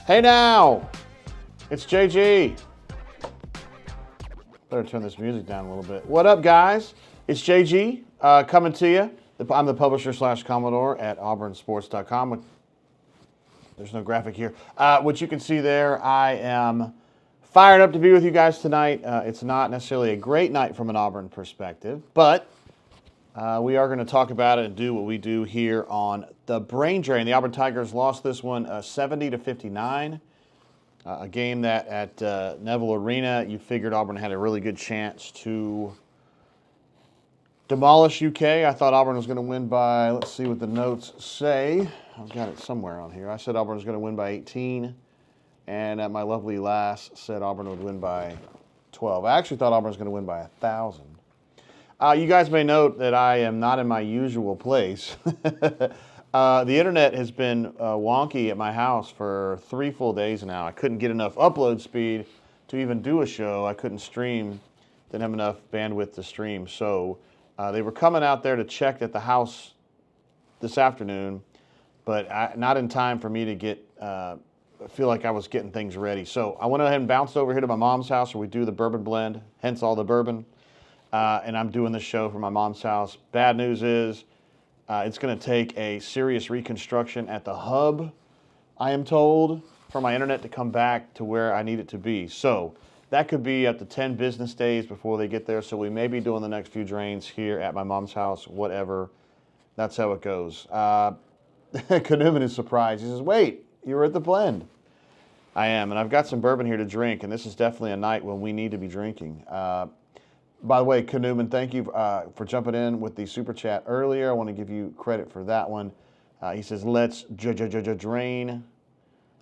Hey now, it's JG. Better turn this music down a little bit. What up, guys? It's JG coming to you. I'm the publisher / Commodore at auburnsports.com. There's no graphic here. What you can see there, I am fired up to be with you guys tonight. It's not necessarily a great night from an Auburn perspective, but we are going to talk about it and do what we do here on the Brain Drain. The Auburn Tigers lost this one 70-59. A game that at Neville Arena, you figured Auburn had a really good chance to demolish UK. I thought Auburn was going to win by, let's see what the notes say. I've got it somewhere on here. I said Auburn was going to win by 18, and my lovely lass said Auburn would win by 12. I actually thought Auburn was going to win by 1,000. You guys may note that I am not in my usual place. The internet has been wonky at my house for 3 full days now. I couldn't get enough upload speed to even do a show. I couldn't stream, didn't have enough bandwidth to stream. So they were coming out there to check at the house this afternoon, but not in time for me to get feel like I was getting things ready. So I went ahead and bounced over here to my mom's house where we do the bourbon blend, hence all the bourbon. And I'm doing this show from my mom's house. Bad news is it's going to take a serious reconstruction at the hub, I am told, for my internet to come back to where I need it to be. So that could be up to 10 business days before they get there. So we may be doing the next few drains here at my mom's house, whatever. That's how it goes. Kanuman is surprised. He says, wait, you were at the blend. I am, and I've got some bourbon here to drink, and this is definitely a night when we need to be drinking. By the way, Kanuman, thank you for jumping in with the super chat earlier. I want to give you credit for that one. He says, let's drain.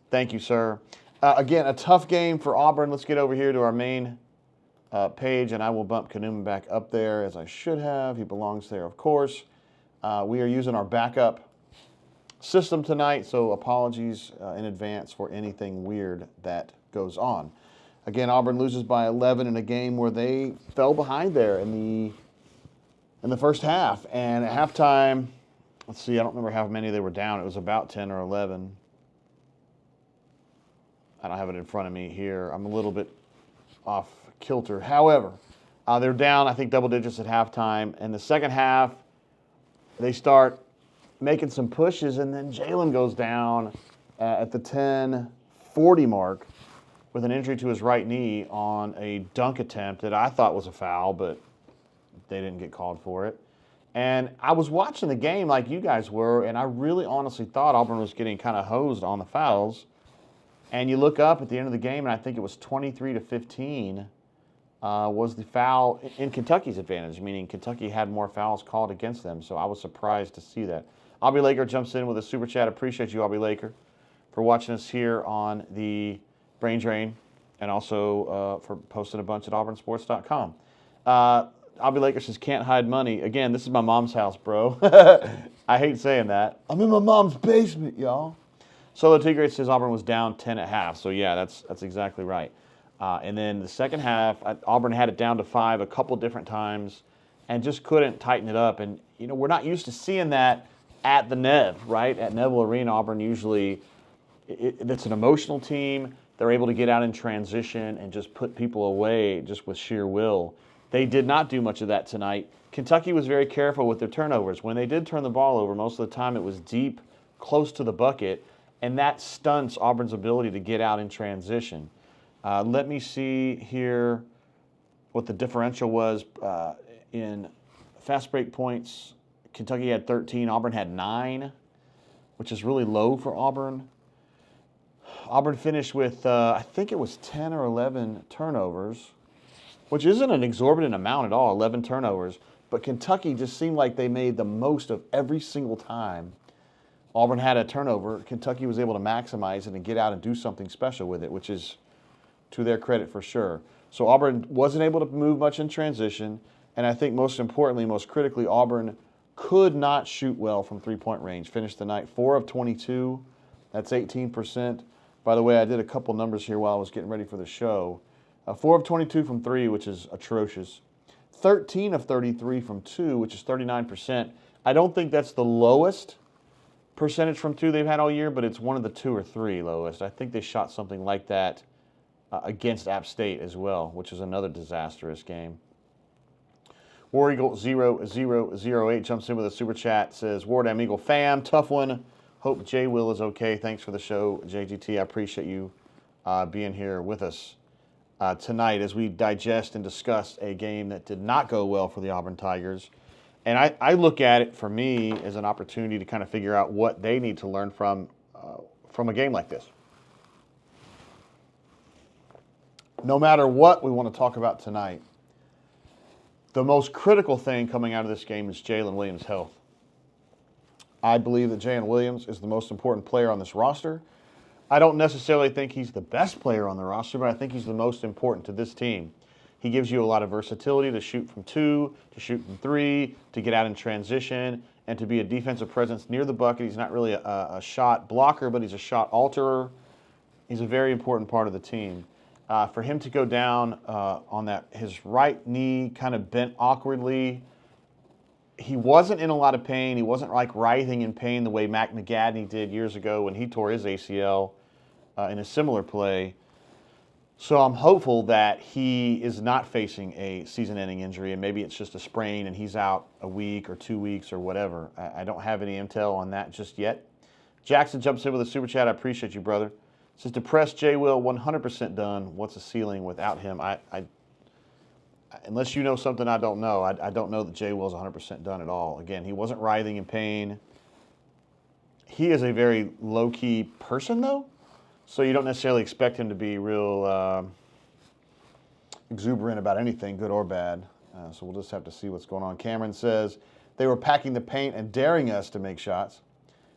Thank you, sir. Again, a tough game for Auburn. Let's get over here to our main page, and I will bump Kanuman back up there as I should have. He belongs there, of course. We are using our backup system tonight, so apologies in advance for anything weird that goes on. Again, Auburn loses by 11 in a game where they fell behind there in the first half. And at halftime, let's see, I don't remember how many they were down. It was about 10 or 11. I don't have it in front of me here. I'm a little bit off kilter. However, they're down, I think, double digits at halftime. And the second half, they start making some pushes, and then Jaylin goes down at the 10:40 mark with an injury to his right knee on a dunk attempt that I thought was a foul, but they didn't get called for it. And I was watching the game like you guys were, and I really honestly thought Auburn was getting kind of hosed on the fouls. And you look up at the end of the game, and I think it was 23-15 was the foul in Kentucky's advantage, meaning Kentucky had more fouls called against them, so I was surprised to see that. Aubrey Laker jumps in with a super chat. Appreciate you, Aubrey Laker, for watching us here on the Brain Drain, and also for posting a bunch at auburnsports.com. Aubrey Laker says, can't hide money. Again, this is my mom's house, bro. I hate saying that. I'm in my mom's basement, y'all. Solo Tigre says Auburn was down 10 at half. So, yeah, that's exactly right. And then the second half, Auburn had it down to 5 a couple different times and just couldn't tighten it up. And, you know, we're not used to seeing that at the Nev, right? At Neville Arena, Auburn usually, it's an emotional team. They're able to get out in transition and just put people away just with sheer will. They did not do much of that tonight. Kentucky was very careful with their turnovers. When they did turn the ball over, most of the time it was deep, close to the bucket, and that stunts Auburn's ability to get out in transition. Let me see here what the differential was in fast break points. Kentucky had 13, Auburn had 9, which is really low for Auburn. Auburn finished with, I think it was 10 or 11 turnovers, which isn't an exorbitant amount at all, 11 turnovers. But Kentucky just seemed like they made the most of every single time Auburn had a turnover. Kentucky was able to maximize it and get out and do something special with it, which is to their credit for sure. So Auburn wasn't able to move much in transition. And I think most importantly, most critically, Auburn could not shoot well from three-point range. Finished the night 4 of 22. That's 18%. By the way, I did a couple numbers here while I was getting ready for the show. 4 of 22 from 3, which is atrocious. 13 of 33 from 2, which is 39%. I don't think that's the lowest percentage from 2 they've had all year, but it's one of the 2 or 3 lowest. I think they shot something like that against App State as well, which is another disastrous game. War Eagle 0008 jumps in with a super chat, says, Wardam Eagle fam, tough one. Hope J Will is okay. Thanks for the show, JGT. I appreciate you being here with us tonight as we digest and discuss a game that did not go well for the Auburn Tigers. And I look at it, for me, as an opportunity to kind of figure out what they need to learn from a game like this. No matter what we want to talk about tonight, the most critical thing coming out of this game is Jaylin Williams' health. I believe that Jaylin Williams is the most important player on this roster. I don't necessarily think he's the best player on the roster, but I think he's the most important to this team. He gives you a lot of versatility to shoot from 2, to shoot from 3, to get out in transition, and to be a defensive presence near the bucket. He's not really a shot blocker, but he's a shot alterer. He's a very important part of the team. For him to go down on that, his right knee kind of bent awkwardly. He wasn't in a lot of pain. He wasn't like writhing in pain the way Mac McGadney did years ago when he tore his ACL in a similar play. So I'm hopeful that he is not facing a season-ending injury, and maybe it's just a sprain and he's out a week or 2 weeks or whatever. I don't have any intel on that just yet. Jackson jumps in with a super chat. I appreciate you, brother. Says, depressed J. Will, 100% done. What's the ceiling without him? Unless you know something I don't know, I don't know that J. Will's 100% done at all. Again, he wasn't writhing in pain. He is a very low-key person, though. So you don't necessarily expect him to be real exuberant about anything, good or bad. So we'll just have to see what's going on. Cameron says, they were packing the paint and daring us to make shots.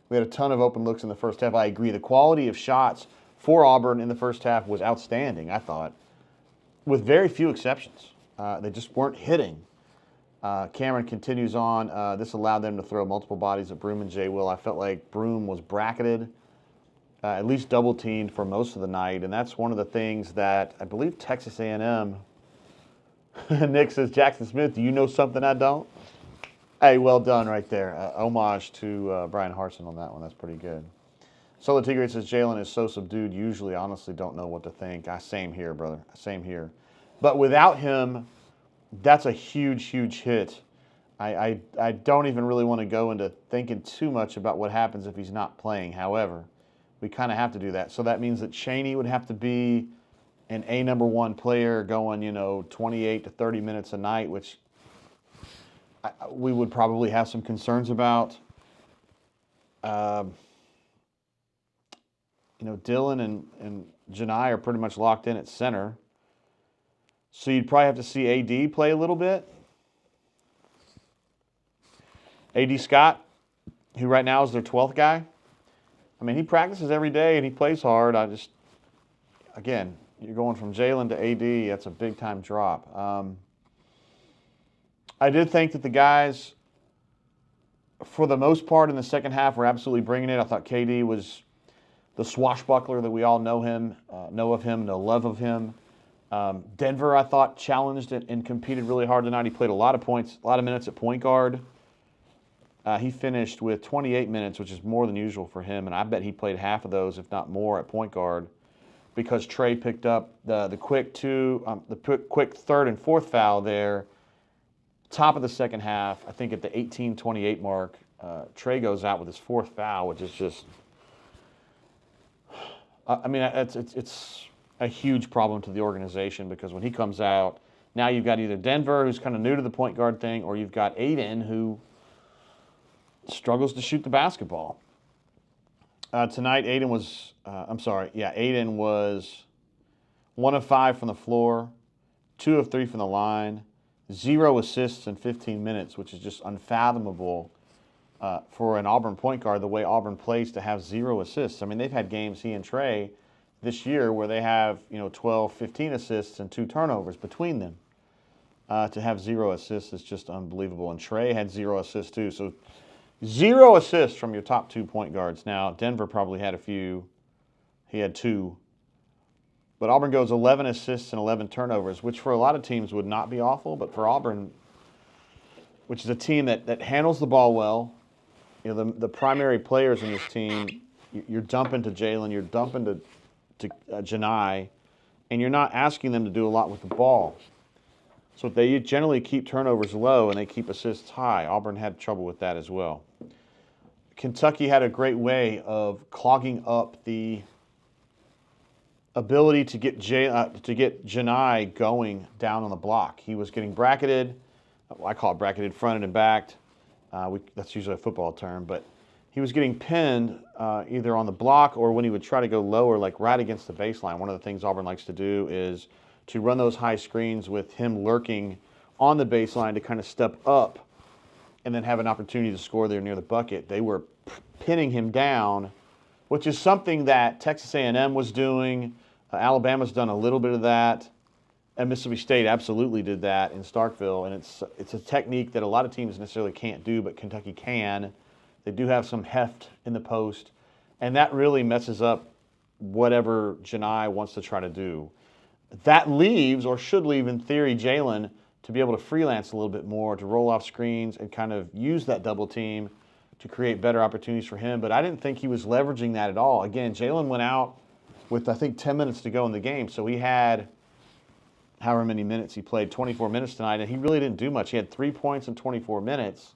We had a ton of open looks in the first half. I agree. The quality of shots for Auburn in the first half was outstanding, I thought, with very few exceptions. They just weren't hitting. Cameron continues on. This allowed them to throw multiple bodies at Broome and J. Will. I felt like Broome was bracketed, at least double-teamed for most of the night, and that's one of the things that I believe Texas A&M, Nick says, Jackson Smith, do you know something I don't? Hey, well done right there. Homage to Brian Harsin on that one. That's pretty good. Solo Tigre says, Jaylin is so subdued, usually honestly don't know what to think. Same here, brother. Same here. But without him, that's a huge, huge hit. I don't even really want to go into thinking too much about what happens if he's not playing. However, we kind of have to do that. So that means that Chaney would have to be an number 1 player going, 28 to 30 minutes a night, which we would probably have some concerns about. Dylan and Janai are pretty much locked in at center. So you'd probably have to see AD play a little bit. AD Scott, who right now is their 12th guy. I mean, he practices every day and he plays hard. Again, you're going from Jaylin to AD. That's a big-time drop. I did think that the guys, for the most part in the second half, were absolutely bringing it. I thought KD was the swashbuckler that we all know of him, know love of him. Denver, I thought, challenged it and competed really hard tonight. He played a lot of points, a lot of minutes at point guard. He finished with 28 minutes, which is more than usual for him, and I bet he played half of those, if not more, at point guard, because Trey picked up the quick third and fourth foul there. Top of the second half, I think at the 18-28 mark, Trey goes out with his fourth foul, which is just, it's a huge problem to the organization, because when he comes out, now you've got either Denver, who's kind of new to the point guard thing, or you've got Aiden, who struggles to shoot the basketball. Tonight, Aiden was 1 of 5 from the floor, 2 of 3 from the line, 0 assists in 15 minutes, which is just unfathomable for an Auburn point guard, the way Auburn plays, to have 0 assists. I mean, they've had games, he and Trey, this year where they have 12, 15 assists and 2 turnovers between them. To have 0 assists is just unbelievable. And Trey had 0 assists too. So 0 assists from your top 2 point guards. Now, Denver probably had a few. He had 2. But Auburn goes 11 assists and 11 turnovers, which for a lot of teams would not be awful. But for Auburn, which is a team that handles the ball well, the primary players in this team, you're dumping to Jaylin, you're dumping to Janai, and you're not asking them to do a lot with the ball. So they generally keep turnovers low and they keep assists high. Auburn had trouble with that as well. Kentucky had a great way of clogging up the ability to get Janai going down on the block. He was getting bracketed. I call it bracketed, fronted and backed. That's usually a football term, but he was getting pinned either on the block or when he would try to go lower, like right against the baseline. One of the things Auburn likes to do is to run those high screens with him lurking on the baseline to kind of step up and then have an opportunity to score there near the bucket. They were pinning him down, which is something that Texas A&M was doing. Alabama's done a little bit of that, and Mississippi State absolutely did that in Starkville. And it's a technique that a lot of teams necessarily can't do, but Kentucky can. They do have some heft in the post, and that really messes up whatever Janai wants to try to do. That leaves, or should leave in theory, Jaylin to be able to freelance a little bit more, to roll off screens and kind of use that double team to create better opportunities for him. But I didn't think he was leveraging that at all. Again, Jaylin went out with, I think, 10 minutes to go in the game. So he had however many minutes he played, 24 minutes tonight, and he really didn't do much. He had 3 points in 24 minutes.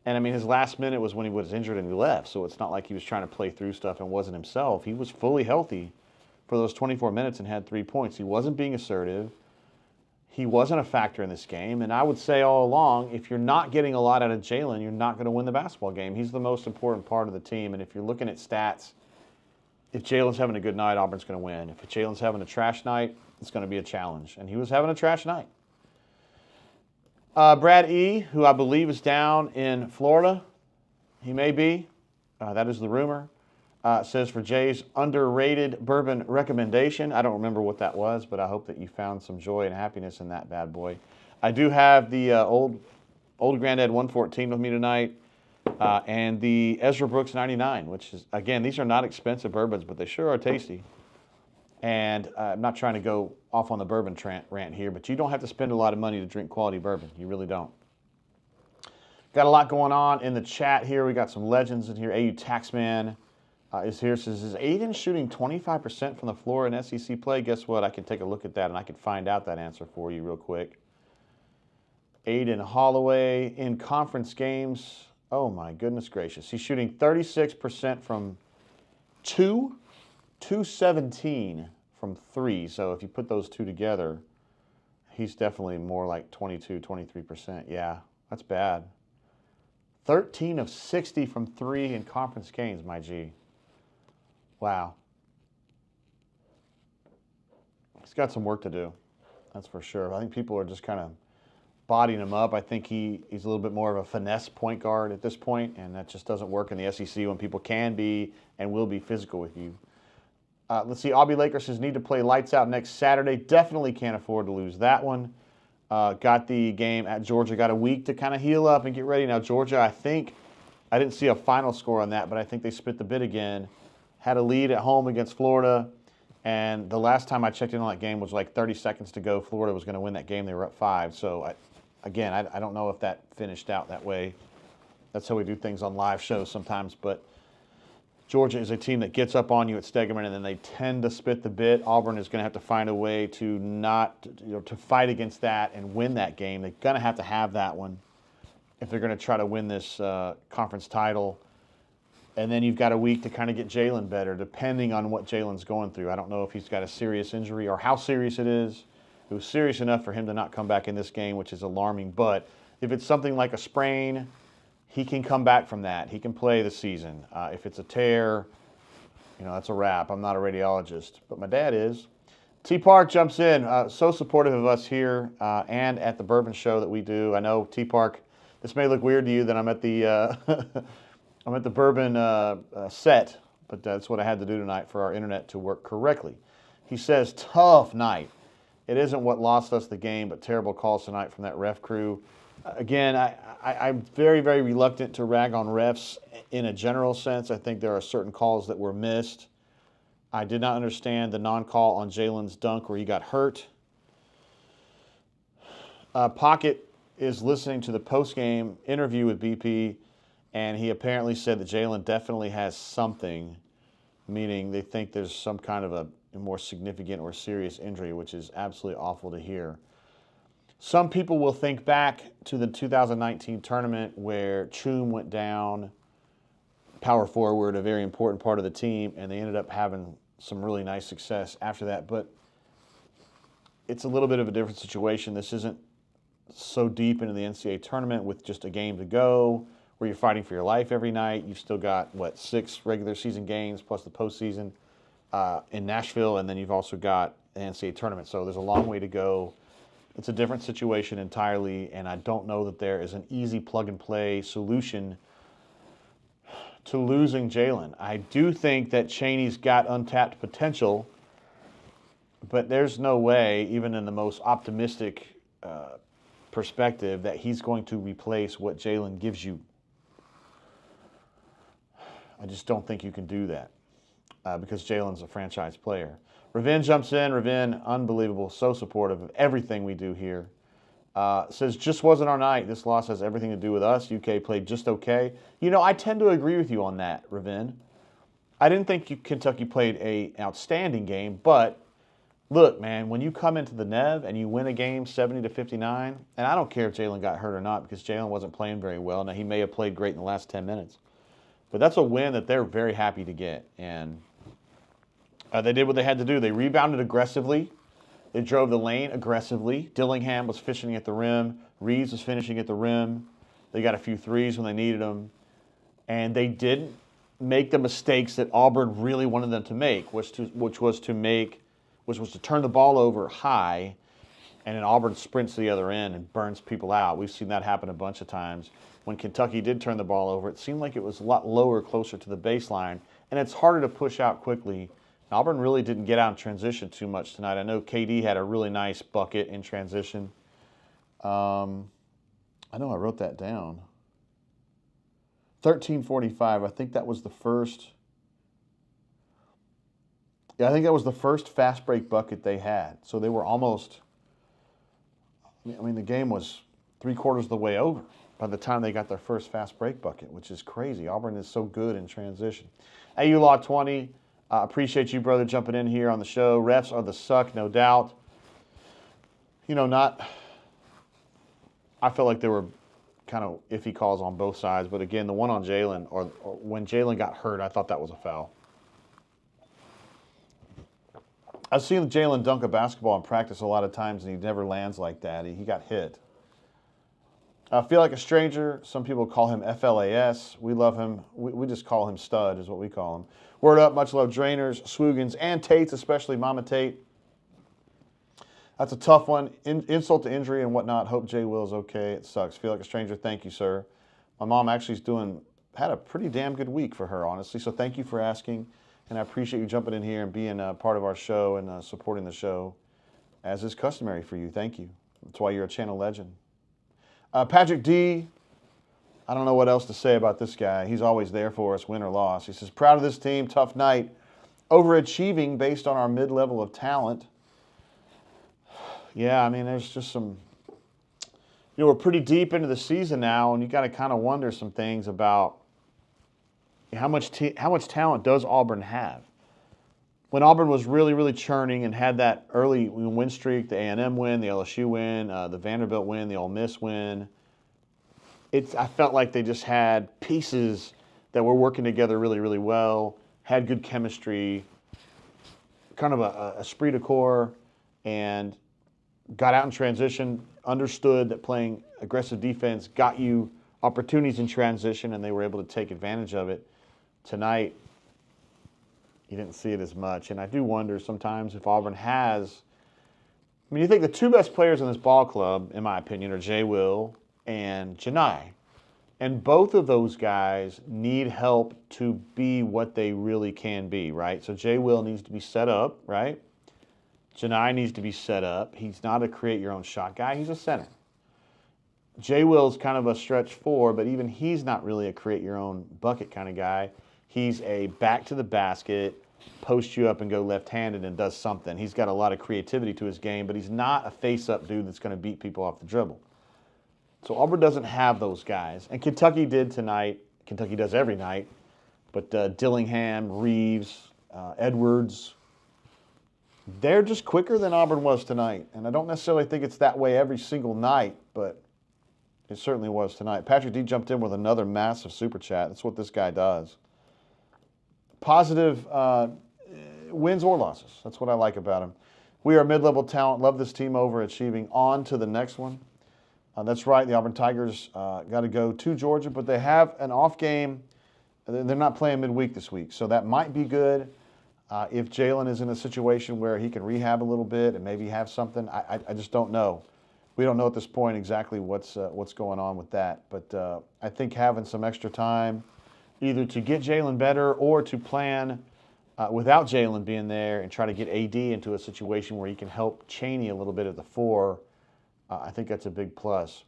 And, I mean, his last minute was when he was injured and he left. So it's not like he was trying to play through stuff and wasn't himself. He was fully healthy for those 24 minutes and had 3 points. He wasn't being assertive. He wasn't a factor in this game. And I would say all along, if you're not getting a lot out of Jaylin, you're not going to win the basketball game. He's the most important part of the team. And if you're looking at stats, if Jaylin's having a good night, Auburn's going to win. If Jaylin's having a trash night, it's going to be a challenge. And he was having a trash night. Brad E., who I believe is down in Florida, he may be. That is the rumor. Says for Jay's underrated bourbon recommendation. I don't remember what that was, but I hope that you found some joy and happiness in that bad boy. I do have the old Granddad 114 with me tonight, and the Ezra Brooks 99, which is, again, these are not expensive bourbons, but they sure are tasty. And I'm not trying to go off on the bourbon rant here, but you don't have to spend a lot of money to drink quality bourbon. You really don't. Got a lot going on in the chat here. We got some legends in here. AU Taxman is here. Says, is Aiden shooting 25% from the floor in SEC play? Guess what? I can take a look at that, and I can find out that answer for you real quick. Aiden Holloway in conference games. Oh, my goodness gracious. He's shooting 36% from 217 from 3. So if you put those two together, he's definitely more like 22, 23%. Yeah, that's bad. 13 of 60 from 3 in conference games, my G. Wow. He's got some work to do. That's for sure. I think people are just kind of bodying him up. I think he's a little bit more of a finesse point guard at this point, and that just doesn't work in the SEC when people can be and will be physical with you. Let's see, Aubie Lakers says need to play lights out next Saturday. Definitely can't afford to lose that one. Got the game at Georgia. Got a week to kind of heal up and get ready. Now, Georgia, I think, I didn't see a final score on that, but I think they spit the bit again. Had a lead at home against Florida, and the last time I checked in on that game was like 30 seconds to go. Florida was going to win that game. They were up 5. So, I don't know if that finished out that way. That's how we do things on live shows sometimes, but Georgia is a team that gets up on you at Stegeman, and then they tend to spit the bit. Auburn is going to have to find a way to to fight against that and win that game. They're going to have that one if they're going to try to win this conference title. And then you've got a week to kind of get Jaylin better, depending on what Jaylin's going through. I don't know if he's got a serious injury or how serious it is. It was serious enough for him to not come back in this game, which is alarming. But if it's something like a sprain, he can come back from that. He can play the season. If it's a tear, that's a wrap. I'm not a radiologist, but my dad is. T. Park jumps in, so supportive of us here and at the Bourbon Show that we do. I know, T. Park, this may look weird to you that I'm at the I'm at the Bourbon set, but that's what I had to do tonight for our internet to work correctly. He says, tough night. It isn't what lost us the game, but terrible calls tonight from that ref crew. Again, I'm very, very reluctant to rag on refs in a general sense. I think there are certain calls that were missed. I did not understand the non-call on Jaylin's dunk where he got hurt. Pocket is listening to the post-game interview with BP, and he apparently said that Jaylin definitely has something, meaning they think there's some kind of a more significant or serious injury, which is absolutely awful to hear. Some people will think back to the 2019 tournament where Chum went down, power forward, a very important part of the team, and they ended up having some really nice success after that. But it's a little bit of a different situation. This isn't so deep into the NCAA tournament with just a game to go where you're fighting for your life every night. You've still got, 6 regular season games plus the postseason in Nashville, and then you've also got the NCAA tournament. So there's a long way to go. It's a different situation entirely, and I don't know that there is an easy plug-and-play solution to losing Jaylin. I do think that Chaney's got untapped potential, but there's no way, even in the most optimistic perspective, that he's going to replace what Jaylin gives you. I just don't think you can do that because Jaylin's a franchise player. Ravin jumps in. Ravin, unbelievable, so supportive of everything we do here. Says, just wasn't our night. This loss has everything to do with us. UK played just okay. I tend to agree with you on that, Ravin. I didn't think Kentucky played an outstanding game, but look, man, when you come into the Nev and you win a game 70-59, and I don't care if Jaylin got hurt or not because Jaylin wasn't playing very well. Now, he may have played great in the last 10 minutes. But that's a win that they're very happy to get. And they did what they had to do. They rebounded aggressively. They drove the lane aggressively. Dillingham was finishing at the rim. Reeves was finishing at the rim. They got a few threes when they needed them. And they didn't make the mistakes that Auburn really wanted them to make, which was to turn the ball over high, and then Auburn sprints to the other end and burns people out. We've seen that happen a bunch of times. When Kentucky did turn the ball over, it seemed like it was a lot lower, closer to the baseline, and it's harder to push out quickly. Auburn really didn't get out in transition too much tonight. I know KD had a really nice bucket in transition. I know I wrote that down. 13:45. I think that was the first. Yeah, I think that was the first fast break bucket they had. So they were almost. The game was 3/4 of the way over by the time they got their first fast break bucket, which is crazy. Auburn is so good in transition. AU Law 20. Appreciate you, brother, jumping in here on the show. Refs are the suck, no doubt. I felt like there were kind of iffy calls on both sides, but again, the one on Jaylin, or when Jaylin got hurt, I thought that was a foul. I've seen Jaylin dunk a basketball in practice a lot of times, and he never lands like that. He got hit. I feel like a stranger. Some people call him FLAS. We love him. We just call him Stud is what we call him. Word up, much love, Drainers, Swoogans, and Tates, especially Mama Tate. That's a tough one. Insult to injury and whatnot. Hope Jay Will is okay. It sucks. Feel like a stranger. Thank you, sir. My mom actually had a pretty damn good week for her, honestly. So thank you for asking. And I appreciate you jumping in here and being part of our show and supporting the show, as is customary for you. Thank you. That's why you're a channel legend. Patrick D., I don't know what else to say about this guy. He's always there for us, win or loss. He says, proud of this team, tough night. Overachieving based on our mid-level of talent. Yeah, there's just some, we're pretty deep into the season now, and you got to kind of wonder some things about how much talent does Auburn have? When Auburn was really, really churning and had that early win streak, the A&M win, the LSU win, the Vanderbilt win, the Ole Miss win, I felt like they just had pieces that were working together really, really well, had good chemistry, kind of a esprit de corps, and got out in transition, understood that playing aggressive defense got you opportunities in transition, and they were able to take advantage of it. Tonight, you didn't see it as much, and I do wonder sometimes if Auburn has. You think the two best players in this ball club, in my opinion, are Jay Will and Janai. And both of those guys need help to be what they really can be, right? So Jay Will needs to be set up, right? Janai needs to be set up. He's not a create-your-own-shot guy. He's a center. Jay Will's kind of a stretch four, but even he's not really a create-your-own-bucket kind of guy. He's a back-to-the-basket, post you up and go left-handed and does something. He's got a lot of creativity to his game, but he's not a face-up dude that's going to beat people off the dribble. So Auburn doesn't have those guys. And Kentucky did tonight. Kentucky does every night. But Dillingham, Reeves, Edwards, they're just quicker than Auburn was tonight. And I don't necessarily think it's that way every single night, but it certainly was tonight. Patrick D jumped in with another massive super chat. That's what this guy does. Positive wins or losses. That's what I like about him. We are mid-level talent. Love this team overachieving. On to the next one. That's right. The Auburn Tigers got to go to Georgia, but they have an off game. They're not playing midweek this week, so that might be good. If Jaylin is in a situation where he can rehab a little bit and maybe have something, I just don't know. We don't know at this point exactly what's going on with that. But I think having some extra time, either to get Jaylin better or to plan without Jaylin being there and try to get AD into a situation where he can help Chaney a little bit at the 4, I think that's a big plus.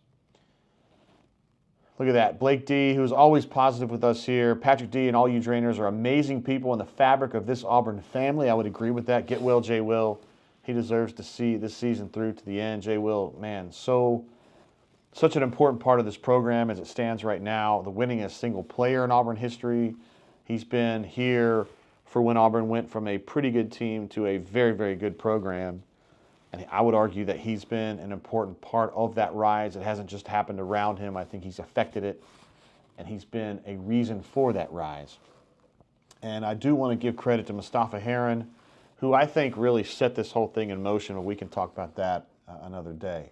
Look at that. Blake D, who's always positive with us here. Patrick D and all you drainers are amazing people in the fabric of this Auburn family. I would agree with that. Get well, Jay Will. He deserves to see this season through to the end. Jay Will, man, such an important part of this program as it stands right now. The winningest single player in Auburn history. He's been here for when Auburn went from a pretty good team to a very, very good program. And I would argue that he's been an important part of that rise. It hasn't just happened around him. I think he's affected it, and he's been a reason for that rise. And I do want to give credit to Mustafa Heron, who I think really set this whole thing in motion, but we can talk about that another day.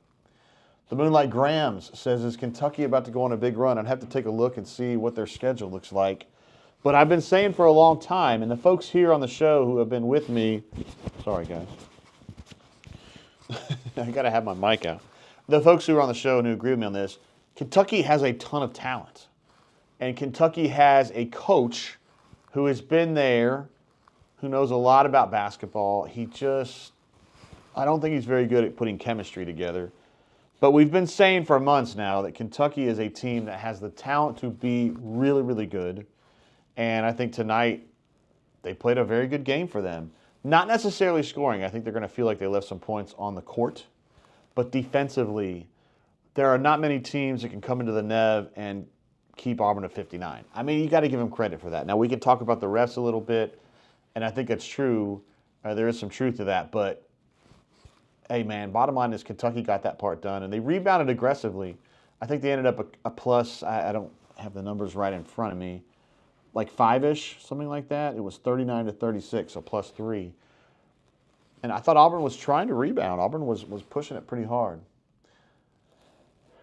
The Moonlight Grams says, is Kentucky about to go on a big run? I'd have to take a look and see what their schedule looks like. But I've been saying for a long time, and the folks here on the show who have been with me, sorry guys, I got to have my mic out. The folks who are on the show and who agree with me on this, Kentucky has a ton of talent. And Kentucky has a coach who has been there, who knows a lot about basketball. I don't think he's very good at putting chemistry together. But we've been saying for months now that Kentucky is a team that has the talent to be really, really good. And I think tonight they played a very good game for them. Not necessarily scoring. I think they're going to feel like they left some points on the court. But defensively, there are not many teams that can come into the Nev and keep Auburn at 59. I mean, you got to give them credit for that. Now, we can talk about the refs a little bit, and I think that's true. There is some truth to that. But, hey, man, bottom line is Kentucky got that part done, and they rebounded aggressively. I think they ended up a plus. I don't have the numbers right in front of me. Like 5-ish, something like that. It was 39-36, so plus 3. And I thought Auburn was trying to rebound. Auburn was pushing it pretty hard.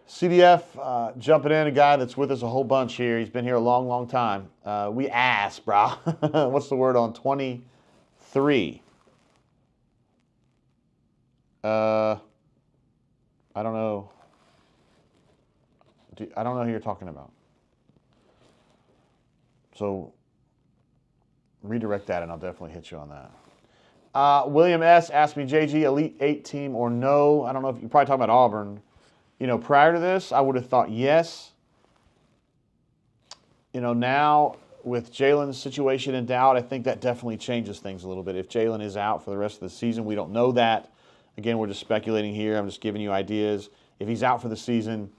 CDF jumping in, a guy that's with us a whole bunch here. He's been here a long, long time. We asked, bro. What's the word on 23? I don't know. I don't know who you're talking about. So redirect that, and I'll definitely hit you on that. William S. asked me, JG, Elite 8 team or no? I don't know if you're probably talking about Auburn. You know, prior to this, I would have thought yes. You know, now with Jaylin's situation in doubt, I think that definitely changes things a little bit. If Jaylin is out for the rest of the season, we don't know that. Again, we're just speculating here. I'm just giving you ideas. If he's out for the season,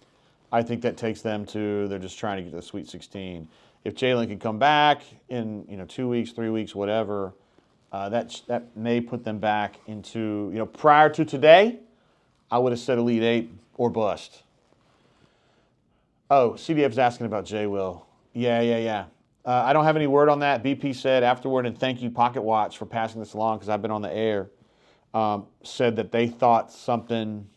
I think that takes them to, they're just trying to get to the Sweet 16. If Jaylin can come back in 2 weeks, 3 weeks, whatever, that may put them back into, prior to today, I would have said Elite 8 or bust. Oh, CDF's asking about J. Will. Yeah. I don't have any word on that. BP said afterward, and thank you, Pocket Watch, for passing this along because I've been on the air, said that they thought something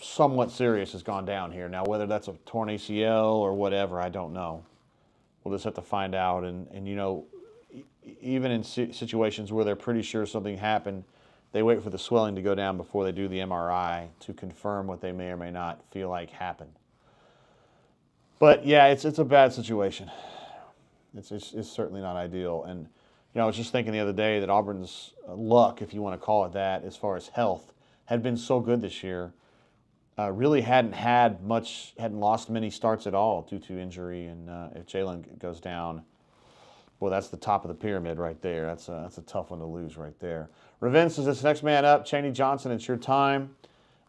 somewhat serious has gone down here. Now, whether that's a torn ACL or whatever, I don't know. We'll just have to find out. And even in situations where they're pretty sure something happened, they wait for the swelling to go down before they do the MRI to confirm what they may or may not feel like happened. But, yeah, it's a bad situation. It's certainly not ideal. And, I was just thinking the other day that Auburn's luck, if you want to call it that, as far as health, had been so good this year. Really hadn't lost many starts at all due to injury. And if Jaylin goes down, well, that's the top of the pyramid right there. That's a tough one to lose right there. Raven says, this next man up, Chaney Johnson, it's your time.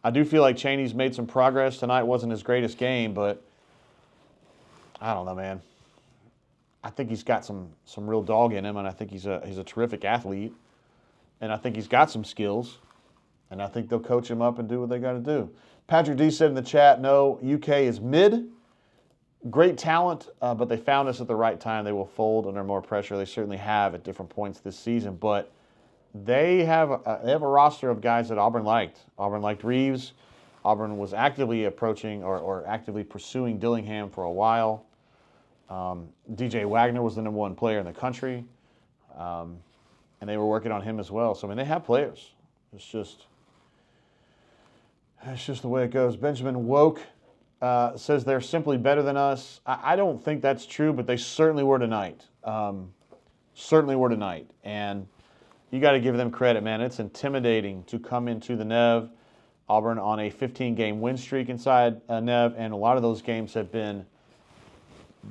I do feel like Chaney's made some progress. Tonight wasn't his greatest game, but I don't know, man. I think he's got some real dog in him, and I think he's a terrific athlete, and I think he's got some skills, and I think they'll coach him up and do what they got to do. Patrick D said in the chat, no, UK is mid. Great talent, but they found us at the right time. They will fold under more pressure. They certainly have at different points this season, but they have a roster of guys that Auburn liked. Auburn liked Reeves. Auburn was actively approaching or actively pursuing Dillingham for a while. DJ Wagner was the #1 player in the country, and they were working on him as well. So, I mean, they have players. It's just the way it goes. Benjamin Woke says they're simply better than us. I don't think that's true, but they certainly were tonight. Certainly were tonight. And you got to give them credit, man. It's intimidating to come into the Nev. Auburn on a 15-game win streak inside Nev, and a lot of those games have been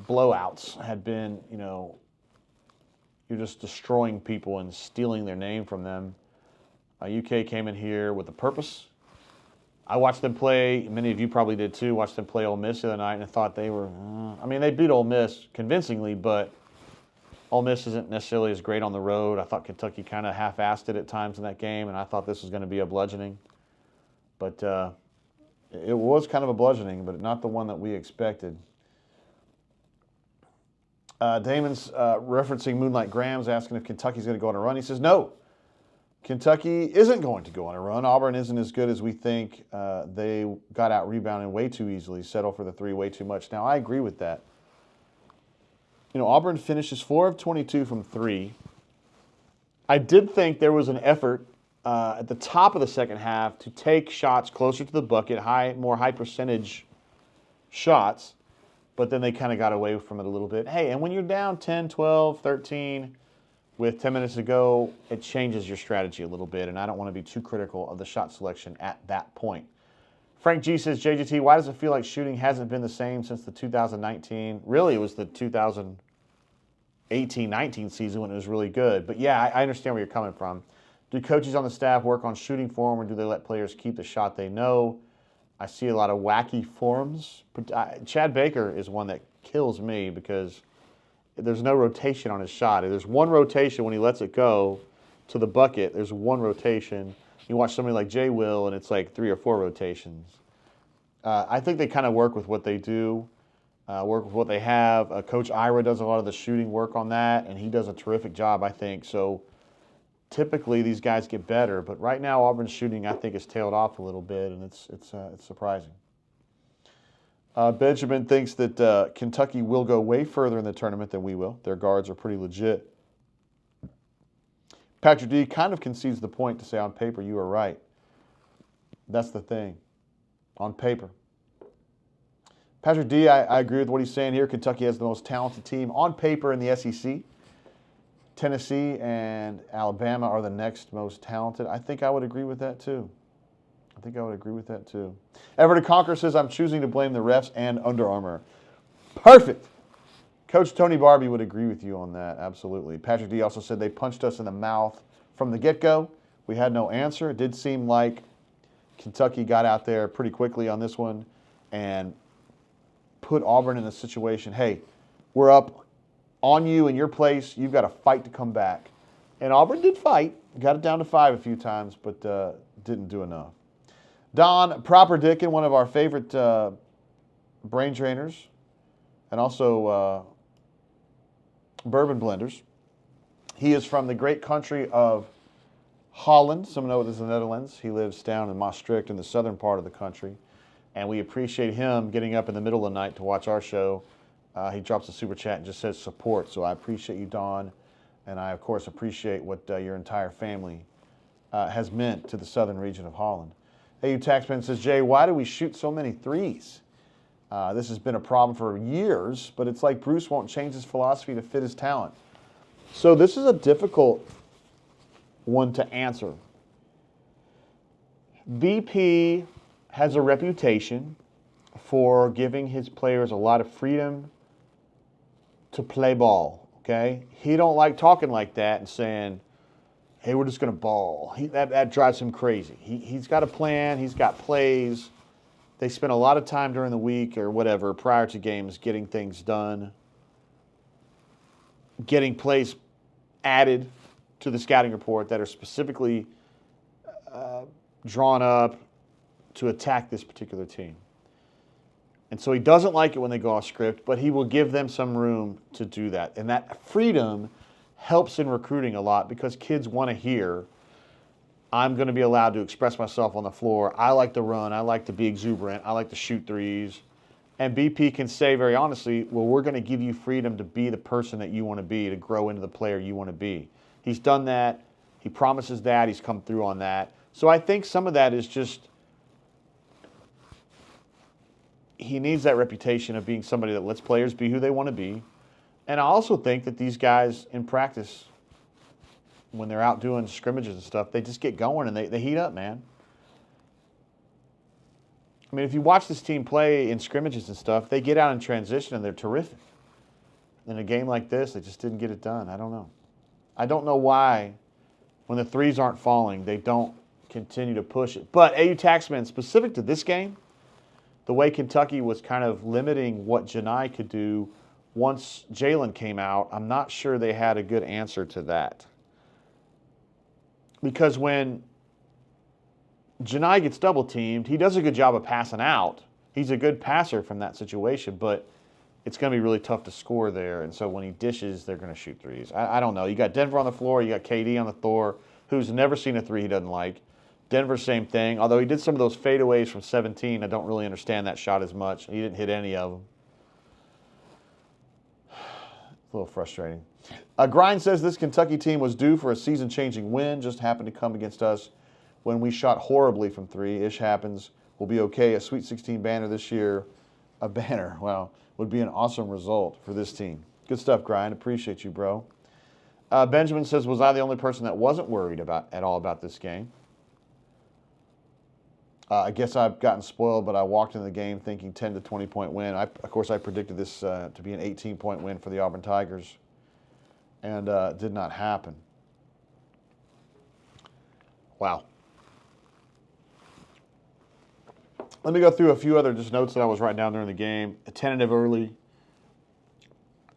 blowouts, had been, you're just destroying people and stealing their name from them. UK came in here with a purpose. I watched them play, many of you probably did too, watched them play Ole Miss the other night, and I thought they were, they beat Ole Miss convincingly, but Ole Miss isn't necessarily as great on the road. I thought Kentucky kind of half-assed it at times in that game, and I thought this was going to be a bludgeoning. But it was kind of a bludgeoning, but not the one that we expected. Damon's referencing Moonlight Graham's, asking if Kentucky's going to go on a run. He says, no, Kentucky isn't going to go on a run. Auburn isn't as good as we think. They got out-rebounded way too easily, settled for the three way too much. Now, I agree with that. Auburn finishes 4 of 22 from 3. I did think there was an effort at the top of the second half to take shots closer to the bucket, more high percentage shots, but then they kind of got away from it a little bit. Hey, and when you're down 10, 12, 13 with 10 minutes to go, it changes your strategy a little bit, and I don't want to be too critical of the shot selection at that point. Frank G says, JGT, why does it feel like shooting hasn't been the same since the 2019? Really, it was the 2018-19 season when it was really good. But yeah, I understand where you're coming from. Do coaches on the staff work on shooting form, or do they let players keep the shot they know? I see a lot of wacky forms. Chad Baker is one that kills me because there's no rotation on his shot. There's one rotation when he lets it go to the bucket. There's one rotation. You watch somebody like Jay Will, and it's like 3 or 4 rotations. I think they kind of work with what they do, work with what they have. Coach Ira does a lot of the shooting work on that, and he does a terrific job, I think. So typically these guys get better, but right now Auburn's shooting, I think, has tailed off a little bit, and it's surprising. Benjamin thinks that Kentucky will go way further in the tournament than we will. Their guards are pretty legit. Patrick D kind of concedes the point to say on paper you are right. That's the thing. On paper. Patrick D, I agree with what he's saying here. Kentucky has the most talented team on paper in the SEC. Tennessee and Alabama are the next most talented. I think I would agree with that too. Everett Conquer says, I'm choosing to blame the refs and Under Armour. Perfect. Coach Tony Barbie would agree with you on that, absolutely. Patrick D also said they punched us in the mouth from the get-go. We had no answer. It did seem like Kentucky got out there pretty quickly on this one and put Auburn in a situation, hey, we're up on you in your place. You've got to fight to come back. And Auburn did fight. Got it down to 5 a few times, but didn't do enough. Don Properdickin, one of our favorite brain trainers, and also bourbon blenders. He is from the great country of Holland. Some know it as the Netherlands. He lives down in Maastricht in the southern part of the country. And we appreciate him getting up in the middle of the night to watch our show. He drops a super chat and just says support. So I appreciate you, Don. And I, of course, appreciate what your entire family has meant to the southern region of Holland. AU Taxman says, Jay, why do we shoot so many threes? This has been a problem for years, but it's like Bruce won't change his philosophy to fit his talent. So this is a difficult one to answer. BP has a reputation for giving his players a lot of freedom to play ball, okay? He don't like talking like that and saying, hey, we're just going to ball. That drives him crazy. He's got a plan. He's got plays. They spend a lot of time during the week or whatever prior to games getting things done. getting plays added to the scouting report that are specifically drawn up to attack this particular team. And so he doesn't like it when they go off script, but he will give them some room to do that. And that freedom helps in recruiting a lot because kids want to hear, I'm going to be allowed to express myself on the floor. I like to run. I like to be exuberant. I like to shoot threes. And BP can say very honestly, well, we're going to give you freedom to be the person that you want to be, to grow into the player you want to be. He's done that. He promises that. He's come through on that. So I think some of that is just he needs that reputation of being somebody that lets players be who they want to be. And I also think that these guys in practice, when they're out doing scrimmages and stuff, they just get going and they heat up, man. I mean, if you watch this team play in scrimmages and stuff, they get out in transition and they're terrific. In a game like this, they just didn't get it done. I don't know. I don't know why, when the threes aren't falling, they don't continue to push it. But AU Taxman, specific to this game, the way Kentucky was kind of limiting what Janai could do once Jaylin came out, I'm not sure they had a good answer to that. Because when Janai gets double teamed, he does a good job of passing out. He's a good passer from that situation, but it's going to be really tough to score there. And so when he dishes, they're going to shoot threes. I don't know. You got Denver on the floor. You got KD on the floor, who's never seen a three he doesn't like. Denver, same thing. Although he did some of those fadeaways from 17, I don't really understand that shot as much. He didn't hit any of them. A little frustrating. Grind says this Kentucky team was due for a season-changing win, just happened to come against us when we shot horribly from three. Ish happens. We'll be okay. A Sweet 16 banner this year. A banner, wow, would be an awesome result for this team. Good stuff, Grind. Appreciate you, bro. Benjamin says, was I the only person that wasn't worried at all about this game? I guess I've gotten spoiled, but I walked into the game thinking 10 to 20-point win. Of course, I predicted this to be an 18-point win for the Auburn Tigers, and it did not happen. Wow. Let me go through a few other just notes that I was writing down during the game. Tentative early.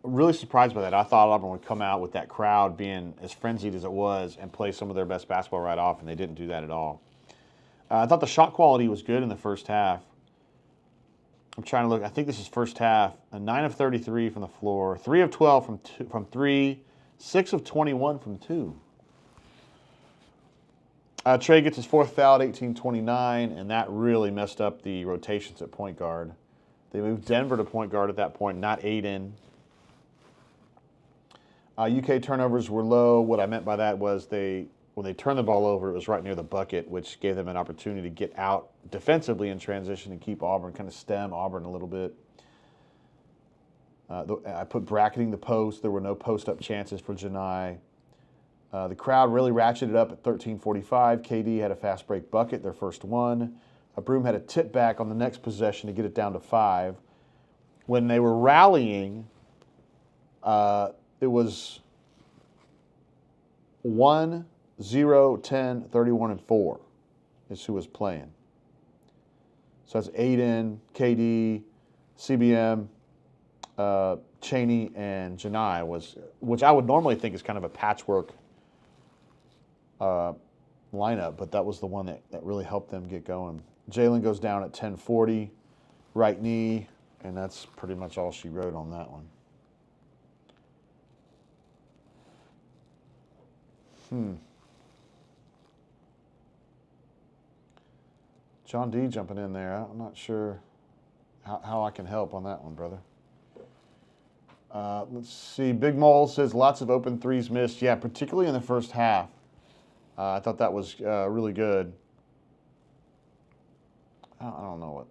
Really surprised by that. I thought Auburn would come out with that crowd being as frenzied as it was and play some of their best basketball right off, and they didn't do that at all. I thought the shot quality was good in the first half. I'm trying to look. I think this is first half. 9 of 33 from the floor, 3 of 12 from 3, 6 of 21 from 2. Trey gets his fourth foul at 18:29, and that really messed up the rotations at point guard. They moved Denver to point guard at that point, not Aiden. UK turnovers were low. What I meant by that was when they turned the ball over, it was right near the bucket, which gave them an opportunity to get out defensively in transition and keep Auburn, kind of stem Auburn a little bit. I put bracketing the post. There were no post-up chances for Janai. The crowd really ratcheted up at 13:45. KD had a fast break bucket, their first one. Broom had a tip back on the next possession to get it down to 5. When they were rallying, it was 1, 0, 10, 31, and 4 is who was playing. So that's Aiden, KD, CBM, Chaney, and Janai, which I would normally think is kind of a patchwork lineup, but that was the one that really helped them get going. Jaylin goes down at 10:40, right knee, and that's pretty much all she wrote on that one. John D jumping in there. I'm not sure how I can help on that one, brother. Let's see. Big Mole says lots of open threes missed. Yeah, particularly in the first half. I thought that was really good. I don't know what.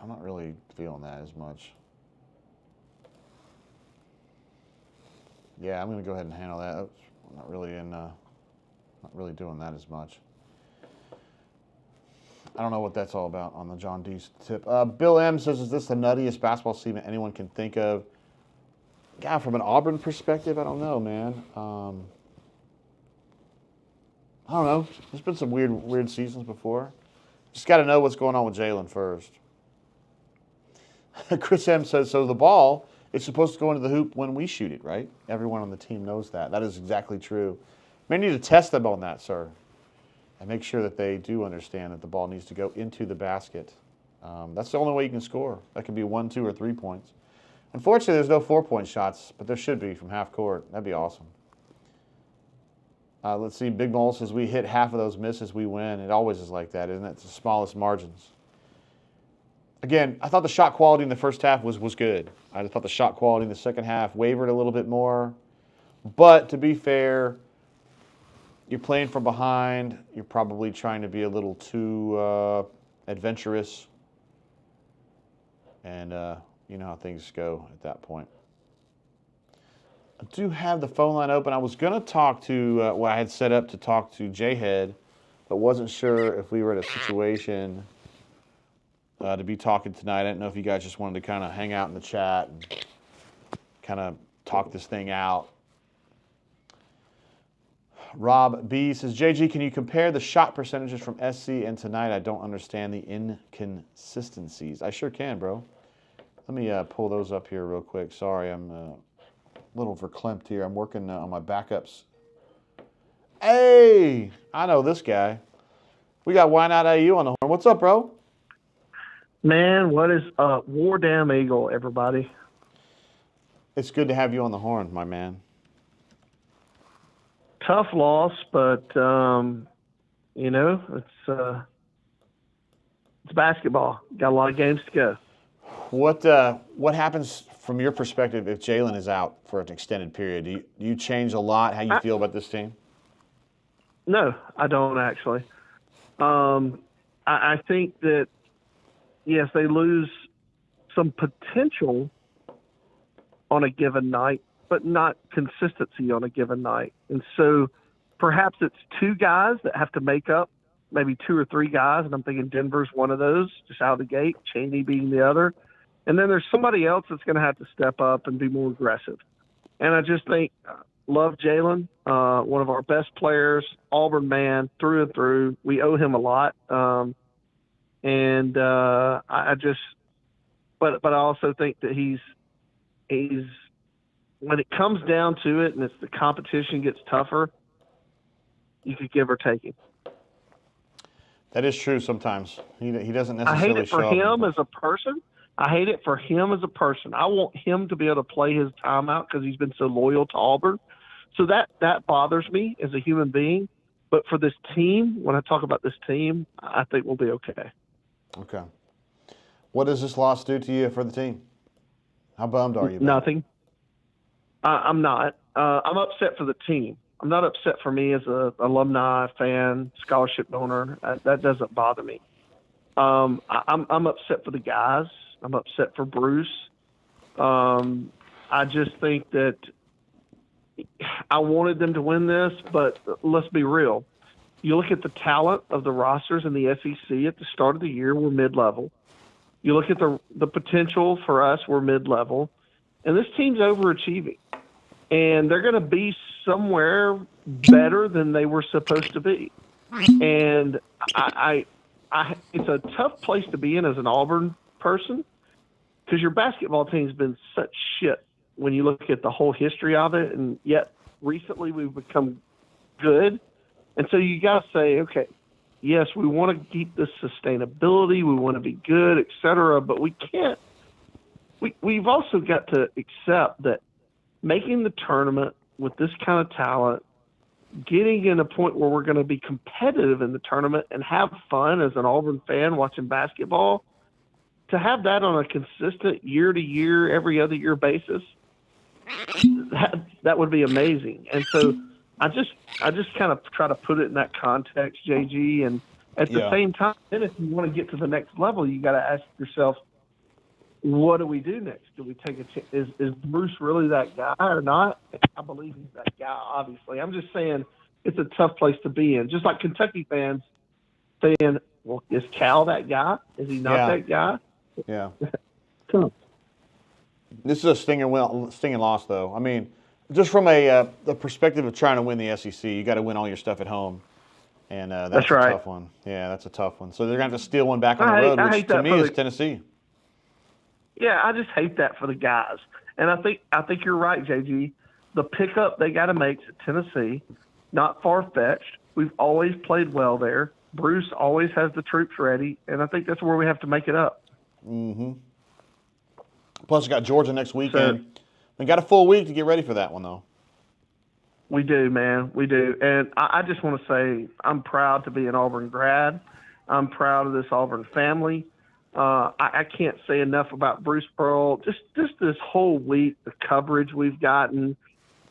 I'm not really feeling that as much. Yeah, I'm going to go ahead and handle that. I'm not really doing that as much. I don't know what that's all about on the John D's tip. Bill M says, is this the nuttiest basketball season anyone can think of? God, from an Auburn perspective, I don't know, man. I don't know. There's been some weird seasons before. Just got to know what's going on with Jaylin first. Chris M says, so the ball it's supposed to go into the hoop when we shoot it, right? Everyone on the team knows that. That is exactly true. May need to test them on that, sir, and make sure that they do understand that the ball needs to go into the basket. That's the only way you can score. That could be 1, 2, or 3 points. Unfortunately, there's no 4-point shots, but there should be from half court. That'd be awesome. Let's see. Big Mole says we hit half of those misses, we win. It always is like that, isn't it? It's the smallest margins. Again, I thought the shot quality in the first half was good. I thought the shot quality in the second half wavered a little bit more. But to be fair, you're playing from behind. You're probably trying to be a little too adventurous. And you know how things go at that point. I do have the phone line open. I was going to talk to, I had set up to talk to J-Head, but wasn't sure if we were in a situation to be talking tonight. I didn't know if you guys just wanted to kind of hang out in the chat and kind of talk this thing out. Rob B says, JG, can you compare the shot percentages from SC and tonight? I don't understand the inconsistencies. I sure can, bro. Let me pull those up here real quick. Sorry, I'm a little verklempt here. I'm working on my backups. Hey, I know this guy. We got Why Not AU on the horn. What's up, bro? Man, what is up? War Damn Eagle, everybody. It's good to have you on the horn, my man. Tough loss, but you know, it's basketball. Got a lot of games to go. What happens from your perspective if Jaylin is out for an extended period? Do you change a lot how you feel about this team? No, I don't actually. I think that yes, they lose some potential on a given night, but not consistency on a given night. And so perhaps it's 2 guys that have to make up, maybe 2 or 3 guys, and I'm thinking Denver's one of those, just out of the gate, Cheney being the other. And then there's somebody else that's going to have to step up and be more aggressive. And I just think, love Jaylin, one of our best players, Auburn man, through and through. We owe him a lot. But I also think that he's when it comes down to it and it's the competition gets tougher, you could give or take him. That is true sometimes. He doesn't necessarily I hate it for show him as a person. I hate it for him as a person. I want him to be able to play his time out because he's been so loyal to Auburn. So that bothers me as a human being. But for this team, when I talk about this team, I think we'll be okay. Okay. What does this loss do to you for the team? How bummed are you? Nothing. I'm not. I'm upset for the team. I'm not upset for me as a alumni, fan, scholarship donor. That doesn't bother me. I'm upset for the guys. I'm upset for Bruce. I just think that I wanted them to win this, but let's be real. You look at the talent of the rosters in the SEC at the start of the year, we're mid-level. You look at the potential for us, we're mid-level. And this team's overachieving. And they're going to be somewhere better than they were supposed to be. And it's a tough place to be in as an Auburn person because your basketball team's been such shit when you look at the whole history of it. And yet recently we've become good. And so you got to say, okay, yes, we want to keep this sustainability. We want to be good, et cetera, but we can't. We've also got to accept that making the tournament with this kind of talent, getting in a point where we're going to be competitive in the tournament and have fun as an Auburn fan watching basketball, to have that on a consistent year-to-year, every other year basis, that would be amazing. And so I just kind of try to put it in that context, JG, and at the same time, then if you want to get to the next level, you got to ask yourself, what do we do next? Do we take a chance? Is Bruce really that guy or not? I believe he's that guy, obviously. I'm just saying it's a tough place to be in. Just like Kentucky fans saying, well, is Cal that guy? Is he not that guy? Yeah. This is a stinging loss, though. I mean, just from the perspective of trying to win the SEC, you got to win all your stuff at home. And that's right. A tough one. Yeah, that's a tough one. So they're going to have to steal one back on the road, which to me is Tennessee. Yeah, I just hate that for the guys. And I think you're right, JG. The pickup they got to make at Tennessee, not far fetched. We've always played well there. Bruce always has the troops ready, and I think that's where we have to make it up. Mm-hmm. Plus, you got Georgia next weekend. So, We got a full week to get ready for that one, though. we do, man. We do. And I just want to say I'm proud to be an Auburn grad. I'm proud of this Auburn family. I can't say enough about Bruce Pearl. Just this whole week, the coverage we've gotten,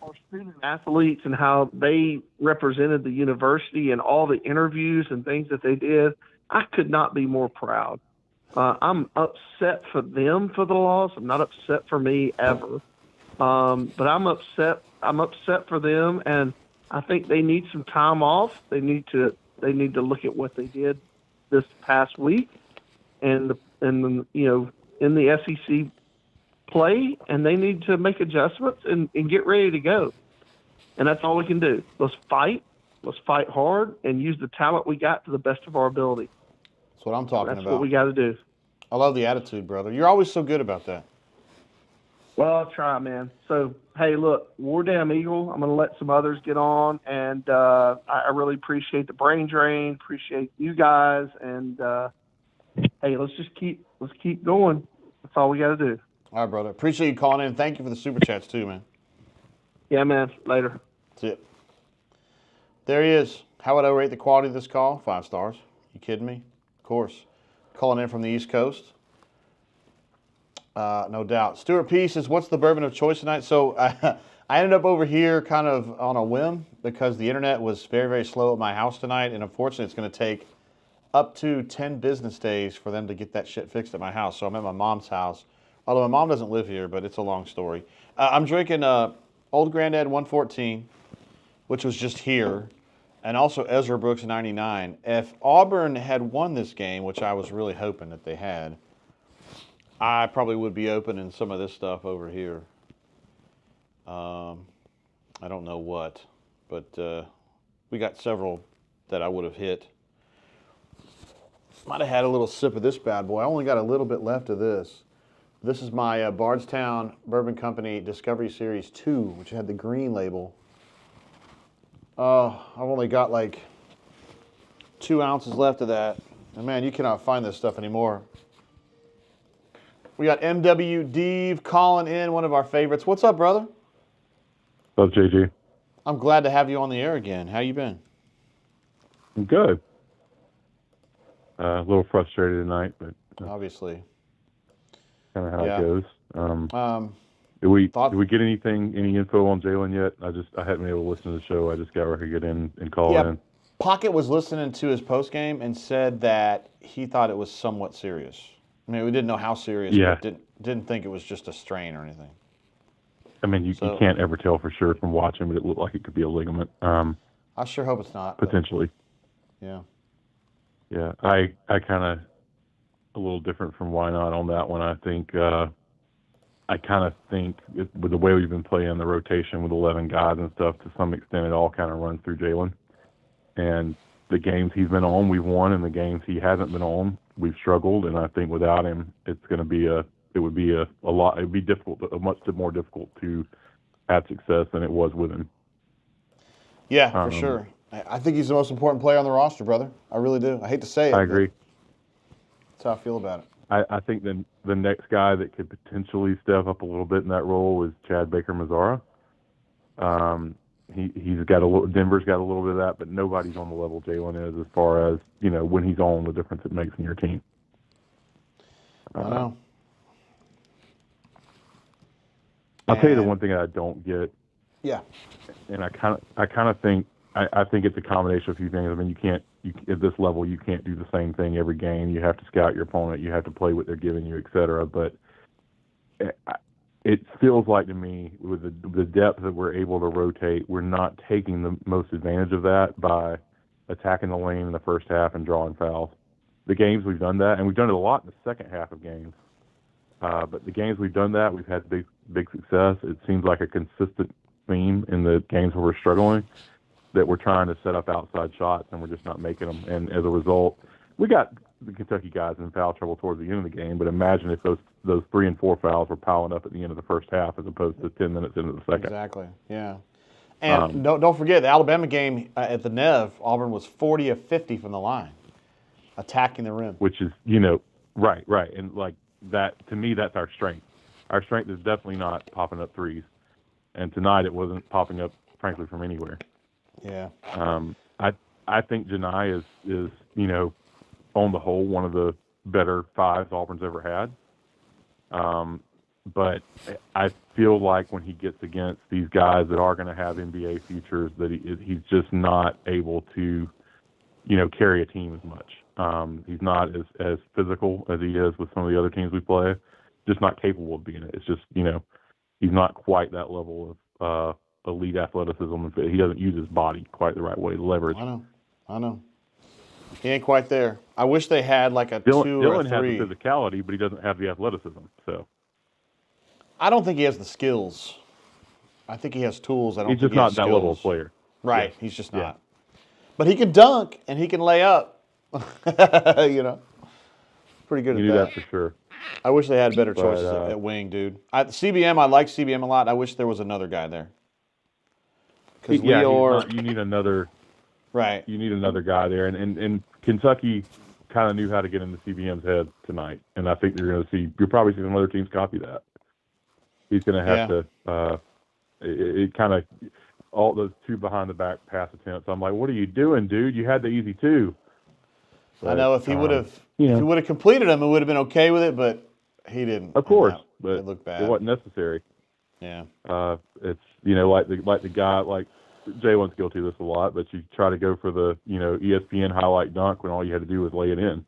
our student athletes and how they represented the university and all the interviews and things that they did. I could not be more proud. I'm upset for them for the loss. I'm not upset for me ever. But I'm upset. I'm upset for them, and I think they need some time off. They need to look at what they did this past week, and in the SEC play, and they need to make adjustments and get ready to go. And that's all we can do. Let's fight hard, and use the talent we got to the best of our ability. That's what I'm talking about. That's what we got to do. I love the attitude, brother. You're always so good about that. Well, I'll try, man. So, hey, look, War Damn Eagle, I'm going to let some others get on, and I really appreciate the brain drain, appreciate you guys, and hey, let's keep going. That's all we got to do. All right, brother. Appreciate you calling in. Thank you for the super chats too, man. Yeah, man. Later. That's it. There he is. How would I rate the quality of this call? 5 stars. You kidding me? Of course. Calling in from the East Coast. No doubt. Stuart P says, what's the bourbon of choice tonight? So I ended up over here kind of on a whim because the internet was very, very slow at my house tonight. And unfortunately, it's going to take up to 10 business days for them to get that shit fixed at my house. So I'm at my mom's house. Although my mom doesn't live here, but it's a long story. I'm drinking Old Granddad 114, which was just here, and also Ezra Brooks 99. If Auburn had won this game, which I was really hoping that they had, I probably would be opening some of this stuff over here. I don't know what, but we got several that I would have hit. Might have had a little sip of this bad boy. I only got a little bit left of this. This is my Bardstown Bourbon Company Discovery Series 2, which had the green label. I've only got like 2 ounces left of that. And man, you cannot find this stuff anymore. We got MW Dave calling in, one of our favorites. What's up, brother? What's up, JG? I'm glad to have you on the air again. How you been? I'm good. A little frustrated tonight, but obviously, kind of how Yeah. it goes. Did we get any info on Jaylin yet? I hadn't been able to listen to the show. I just got ready to get in and call in. Pocket was listening to his post game and said that he thought it was somewhat serious. I mean, we didn't know how serious, but didn't think it was just a strain or anything. I mean, you can't ever tell for sure from watching, but it looked like it could be a ligament. I sure hope it's not. Potentially. Yeah. Yeah, I kind of a little different from why not on that one. I think I kind of think with the way we've been playing the rotation with 11 guys and stuff, to some extent, it all kind of runs through Jaylin. And the games he's been on, we've won, and the games he hasn't been on, we've struggled. And I think without him, it would be much more difficult to have success than it was with him. Yeah, for sure. I think he's the most important player on the roster, brother. I really do. I hate to say it. I agree. That's how I feel about it. I think the next guy that could potentially step up a little bit in that role is Chad Baker-Mazara. He's got Denver's got a little bit of that, but nobody's on the level Jaylin is as far as, when he's on, the difference it makes in your team. I know. I'll tell you the one thing I don't get. Yeah. And I kind of think it's a combination of a few things. I mean, at this level, you can't do the same thing every game. You have to scout your opponent. You have to play what they're giving you, et cetera. But it feels like to me, with the depth that we're able to rotate, we're not taking the most advantage of that by attacking the lane in the first half and drawing fouls. The games we've done that, and we've done it a lot in the second half of games. But the games we've done that, we've had big success. It seems like a consistent theme in the games where we're struggling, that we're trying to set up outside shots and we're just not making them. And as a result, we got the Kentucky guys in foul trouble towards the end of the game, but imagine if those 3 and 4 fouls were piling up at the end of the first half as opposed to 10 minutes into the second. Exactly. Yeah. And don't forget the Alabama game at the Nev. Auburn was 40 of 50 from the line, attacking the rim. Which is, right, and like that to me, that's our strength. Our strength is definitely not popping up threes, and tonight it wasn't popping up, frankly, from anywhere. Yeah. I think Janai is on the whole one of the better fives Auburn's ever had. But I feel like when he gets against these guys that are going to have NBA futures, that he's just not able to, carry a team as much. He's not as physical as he is with some of the other teams we play. Just not capable of being it. It's just, he's not quite that level of elite athleticism. He doesn't use his body quite the right way to leverage. I know. He ain't quite there. I wish they had like a 2 or a 3. Dylan has the physicality, but he doesn't have the athleticism. So I don't think he has the skills. I think he has tools. He's just not that level of player. Right. Yeah. He's just not. But he can dunk and he can lay up. Pretty good at that. That for sure. I wish they had better choices at wing, dude. CBM, I like CBM a lot. I wish there was another guy there. You need another. Right. You need another guy there, and Kentucky kind of knew how to get into CBM's head tonight, and I think you'll probably see some other teams copy that. He's going to have to. It kind of all those 2 behind the back pass attempts. I'm like, what are you doing, dude? You had the easy 2. But, I know if he would have completed them, it would have been okay with it, but he didn't. Of course, but it looked bad. It wasn't necessary. Yeah. It's like the guy like Jaylin's guilty of this a lot, but you try to go for the ESPN highlight dunk when all you had to do was lay it in.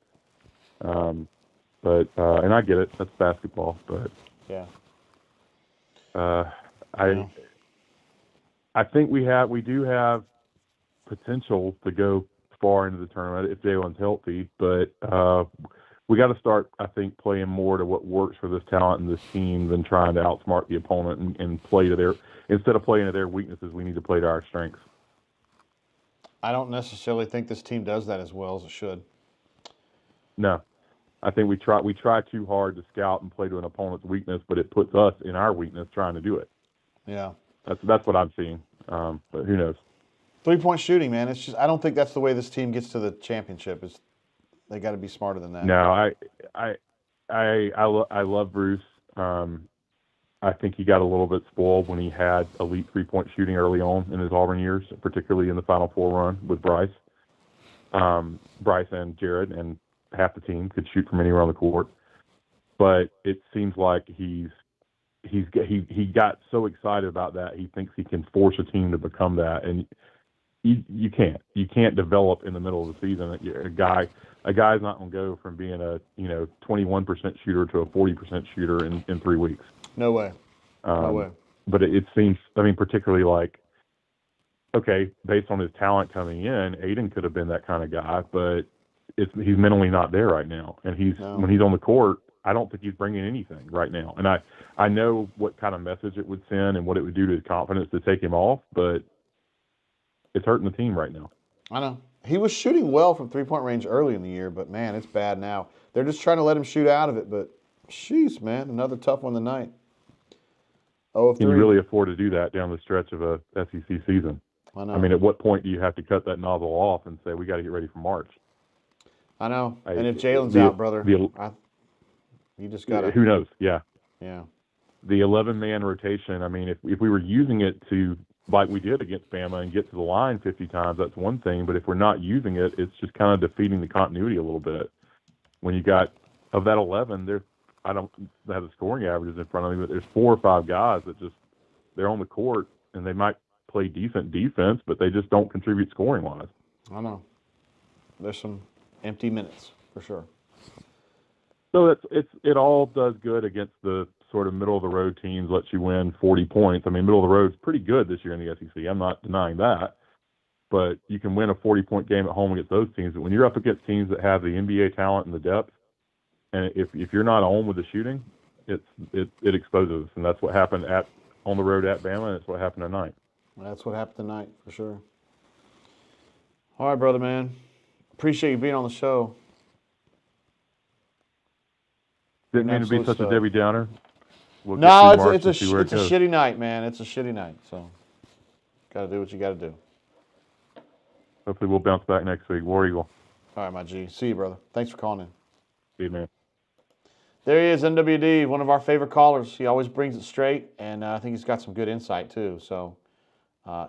But I get it. That's basketball, but yeah. I think we do have potential to go far into the tournament if Jaylin's healthy, but we got to start, I think, playing more to what works for this talent and this team than trying to outsmart the opponent and play to their. Instead of playing to their weaknesses, we need to play to our strengths. I don't necessarily think this team does that as well as it should. No, I think we try too hard to scout and play to an opponent's weakness, but it puts us in our weakness trying to do it. Yeah, that's what I'm seeing. But who knows? 3-point shooting, man. It's just I don't think that's the way this team gets to the championship. They got to be smarter than that. No, I love Bruce. I think he got a little bit spoiled when he had elite 3-point shooting early on in his Auburn years, particularly in the Final Four run with Bryce. Bryce and Jared and half the team could shoot from anywhere on the court, but it seems like he got so excited about that he thinks he can force a team to become that, and you can't develop in the middle of the season. A guy's not going to go from being a 21% shooter to a 40% shooter in 3 weeks. No way. No way. But it seems, particularly like, okay, based on his talent coming in, Aiden could have been that kind of guy, but he's mentally not there right now. And when he's on the court, I don't think he's bringing anything right now. And I know what kind of message it would send and what it would do to his confidence to take him off, but it's hurting the team right now. I know. He was shooting well from 3-point range early in the year, but, man, it's bad now. They're just trying to let him shoot out of it, but, jeez, man, another tough one tonight. Can you really afford to do that down the stretch of a SEC season? I know. At what point do you have to cut that nozzle off and say, we got to get ready for March? I know. And if Jaylin's out, brother, you just got to. Who knows? Yeah. Yeah. The 11-man rotation, if we were using it to, like we did against Bama, and get to the line 50 times, that's one thing. But if we're not using it, it's just kind of defeating the continuity a little bit. When you got, of that 11, I don't have the scoring averages in front of me, but there's 4 or 5 guys that they're on the court, and they might play decent defense, but they just don't contribute scoring-wise. I know. There's some empty minutes, for sure. So it all does good against the sort of middle-of-the-road teams, lets you win 40 points. Middle-of-the-road's pretty good this year in the SEC. I'm not denying that. But you can win a 40-point game at home against those teams. But when you're up against teams that have the NBA talent and the depth, and if you're not on with the shooting, it exposes us. And that's what happened on the road at Bama, and that's what happened tonight. That's what happened tonight, for sure. All right, brother, man. Appreciate you being on the show. Didn't mean to be absolute such a stud. Debbie Downer. We'll get No, through March it's and see where it a goes. shitty night, man. It's a shitty night. So, got to do what you got to do. Hopefully we'll bounce back next week. War Eagle. All right, my G. See you, brother. Thanks for calling in. See you, man. There he is, NWD, one of our favorite callers. He always brings it straight, and I think he's got some good insight, too. So,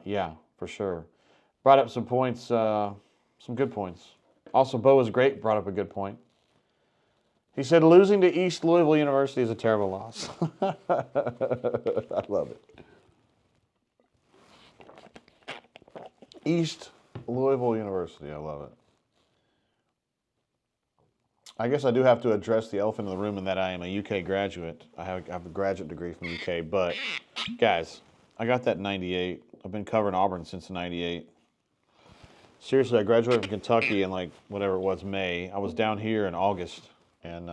yeah, for sure. Brought up some points, some good points. Also, Bo was great, brought up a good point. He said losing to East Louisville University is a terrible loss. I love it. East Louisville University, I love it. I guess I do have to address the elephant in the room in that I am a UK graduate. I have a graduate degree from UK, but guys, I got that in 98. I've been covering Auburn since 98. Seriously, I graduated from Kentucky in like whatever it was, May. I was down here in August, and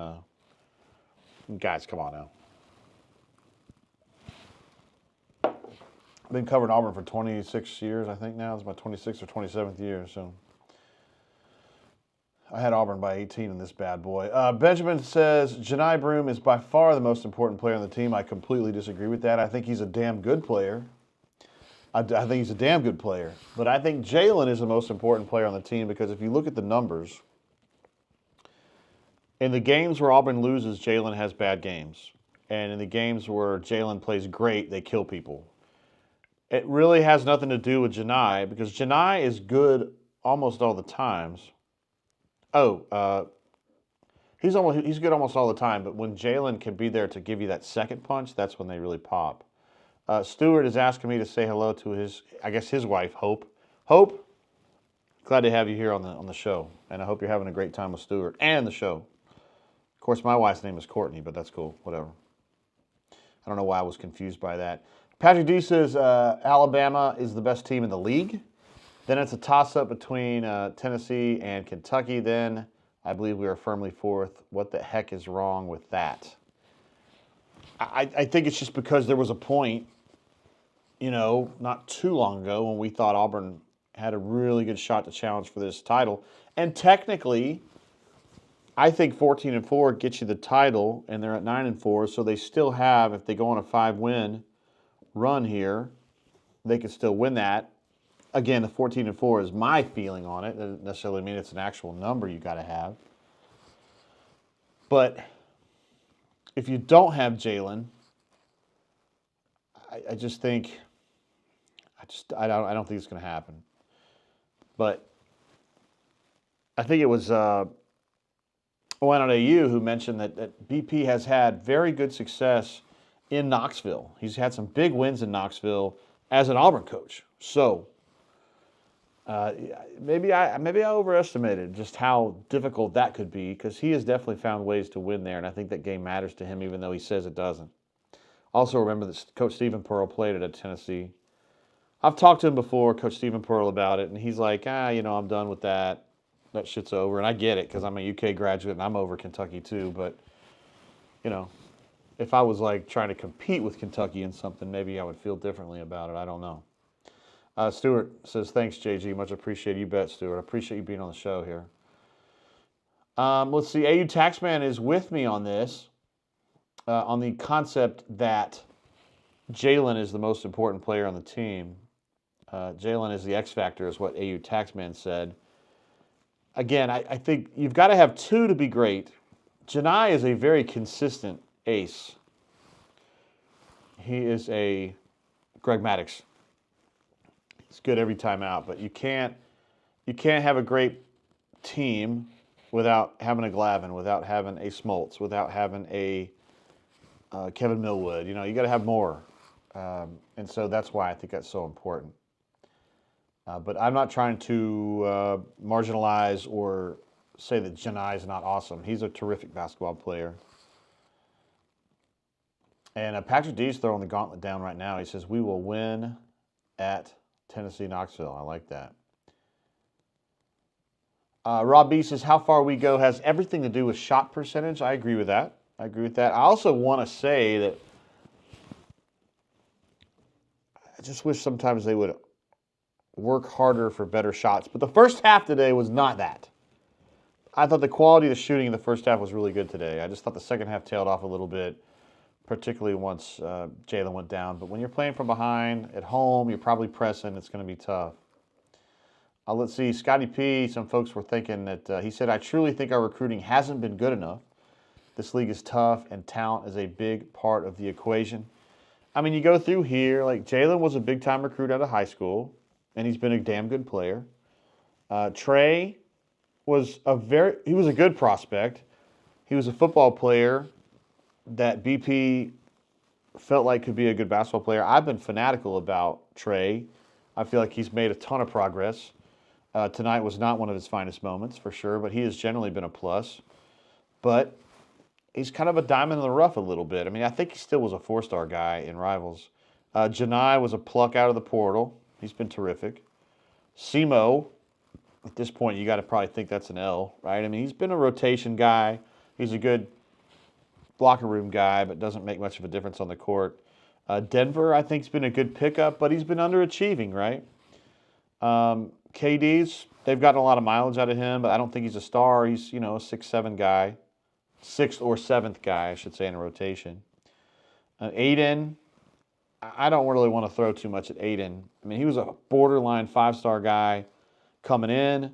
guys, come on now. I've been covering Auburn for 26 years, I think now. It's my 26th or 27th year, so I had Auburn by 18 in this bad boy. Benjamin says, Janai Broome is by far the most important player on the team. I completely disagree with that. I think he's a damn good player. I think he's a damn good player. But I think Jaylin is the most important player on the team because if you look at the numbers, in the games where Auburn loses, Jaylin has bad games. And in the games where Jaylin plays great, they kill people. It really has nothing to do with Janai because Janai is good almost all the times. He's good almost all the time, but when Jaylin can be there to give you that second punch, that's when they really pop. Stuart is asking me to say hello to his wife, Hope. Hope, glad to have you here on the show, and I hope you're having a great time with Stuart and the show. Of course, my wife's name is Courtney, but that's cool, whatever. I don't know why I was confused by that. Patrick D says Alabama is the best team in the league. Then it's a toss-up between Tennessee and Kentucky. Then I believe we are firmly fourth. What the heck is wrong with that? I think it's just because there was a point, not too long ago when we thought Auburn had a really good shot to challenge for this title. And technically, I think 14-4 gets you the title, and they're at 9-4, so they still have, if they go on a 5-win run here, they could still win that. Again, the 14-4 is my feeling on it. It doesn't necessarily mean it's an actual number you got to have. But if you don't have Jaylin, I just think I don't think it's going to happen. But I think it was ONAU who mentioned that BP has had very good success in Knoxville. He's had some big wins in Knoxville as an Auburn coach. So maybe I overestimated just how difficult that could be because he has definitely found ways to win there, and I think that game matters to him even though he says it doesn't. Also remember that Coach Stephen Pearl played it at Tennessee. I've talked to him before, Coach Stephen Pearl, about it, and he's like, I'm done with that. That shit's over, and I get it because I'm a UK graduate and I'm over Kentucky too, but, if I was like trying to compete with Kentucky in something, maybe I would feel differently about it. I don't know. Stuart says, thanks, JG. Much appreciated. You bet, Stuart. I appreciate you being on the show here. Let's see. AU Taxman is with me on this, on the concept that Jaylin is the most important player on the team. Jaylin is the X factor, is what AU Taxman said. Again, I think you've got to have two to be great. Janai is a very consistent ace. He is a Greg Maddux. It's good every time out, but you can't have a great team without having a Glavin, without having a Smoltz, without having a Kevin Millwood. You got to have more, and so that's why I think that's so important. But I'm not trying to marginalize or say that Janai is not awesome. He's a terrific basketball player. And Patrick D's throwing the gauntlet down right now. He says, we will win at Tennessee Knoxville. I like that. Rob B says, how far we go has everything to do with shot percentage. I agree with that. I also want to say that I just wish sometimes they would work harder for better shots. But the first half today was not that. I thought the quality of the shooting in the first half was really good today. I just thought the second half tailed off a little bit, particularly once Jaylin went down. But when you're playing from behind at home, you're probably pressing. It's going to be tough. Let's see. Scotty P, some folks were thinking that he said, I truly think our recruiting hasn't been good enough. This league is tough, and talent is a big part of the equation. I mean, you go through here, like Jaylin was a big-time recruit out of high school, and he's been a damn good player. Trey was a good prospect. He was a football player that BP felt like could be a good basketball player. I've been fanatical about Trey. I feel like he's made a ton of progress. Tonight was not one of his finest moments, for sure, but he has generally been a plus. But he's kind of a diamond in the rough a little bit. I mean, I think he still was a four-star guy in Rivals. Janai was a pluck out of the portal. He's been terrific. Simo, at this point, you got to probably think that's an L, right? I mean, he's been a rotation guy. He's a good locker room guy, but doesn't make much of a difference on the court. Denver, I think, has been a good pickup, but he's been underachieving, right? KD's, they've gotten a lot of mileage out of him, but I don't think he's a star. He's, a 6'7" guy. 6th or 7th guy, I should say, in a rotation. Aiden, I don't really want to throw too much at Aiden. I mean, he was a borderline 5-star guy coming in.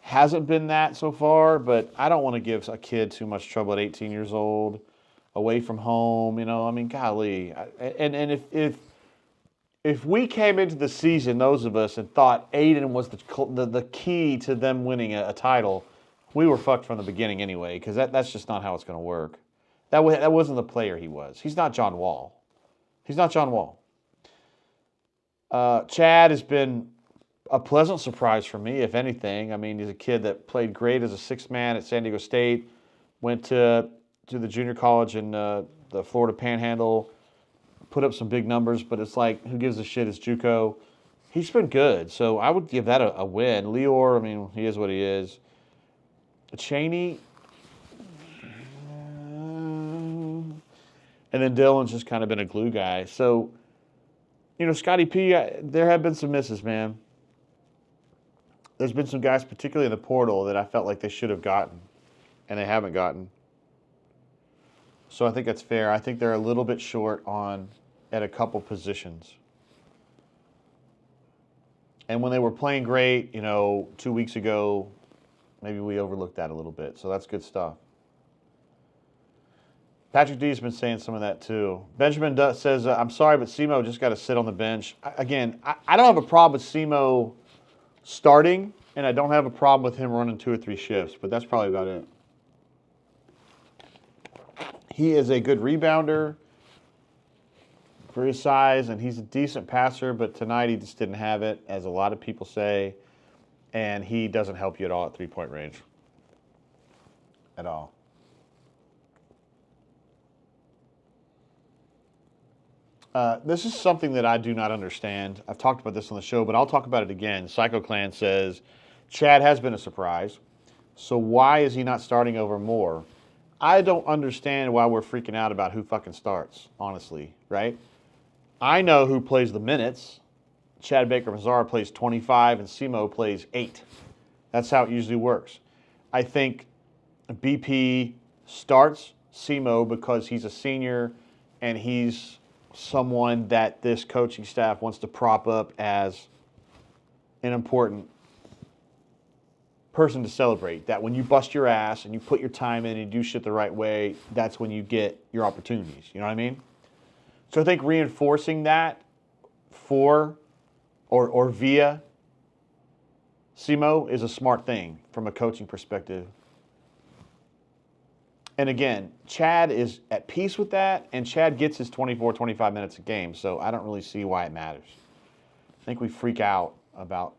Hasn't been that so far, but I don't want to give a kid too much trouble at 18 years old, away from home. I mean, golly. And if we came into the season, those of us, and thought Aiden was the key to them winning a title, we were fucked from the beginning anyway, because that's just not how it's going to work. That wasn't the player he was. He's not John Wall. Chad has been a pleasant surprise for me, if anything. I mean, he's a kid that played great as a sixth man at San Diego State, went to the junior college in the Florida Panhandle, put up some big numbers, but it's like, who gives a shit? It's JUCO. He's been good, so I would give that a win. Lior, I mean, he is what he is. Cheney, and then Dylan's just kind of been a glue guy. So, Scotty P, there have been some misses, man. There's been some guys, particularly in the portal, that I felt like they should have gotten, and they haven't gotten. So I think that's fair. I think they're a little bit short at a couple positions. And when they were playing great, 2 weeks ago, maybe we overlooked that a little bit. So that's good stuff. Patrick D has been saying some of that too. Benjamin says, I'm sorry, but Simo just got to sit on the bench. I don't have a problem with Simo starting, and I don't have a problem with him running 2 or 3 shifts, but that's probably about it. He is a good rebounder for his size, and he's a decent passer, but tonight he just didn't have it, as a lot of people say, and he doesn't help you at all at three-point range. At all. This is something that I do not understand. I've talked about this on the show, but I'll talk about it again. Psycho Clan says, Chad has been a surprise, so why is he not starting over Moore? I don't understand why we're freaking out about who fucking starts, honestly, right? I know who plays the minutes. Chad Baker-Mazara plays 25 and Simo plays 8. That's how it usually works. I think BP starts Simo because he's a senior and he's someone that this coaching staff wants to prop up as an important person to celebrate. That when you bust your ass and you put your time in and you do shit the right way, that's when you get your opportunities. You know what I mean? So I think reinforcing that for or via Simo is a smart thing from a coaching perspective. And again, Chad is at peace with that, and Chad gets his 24, 25 minutes a game, so I don't really see why it matters. I think we freak out about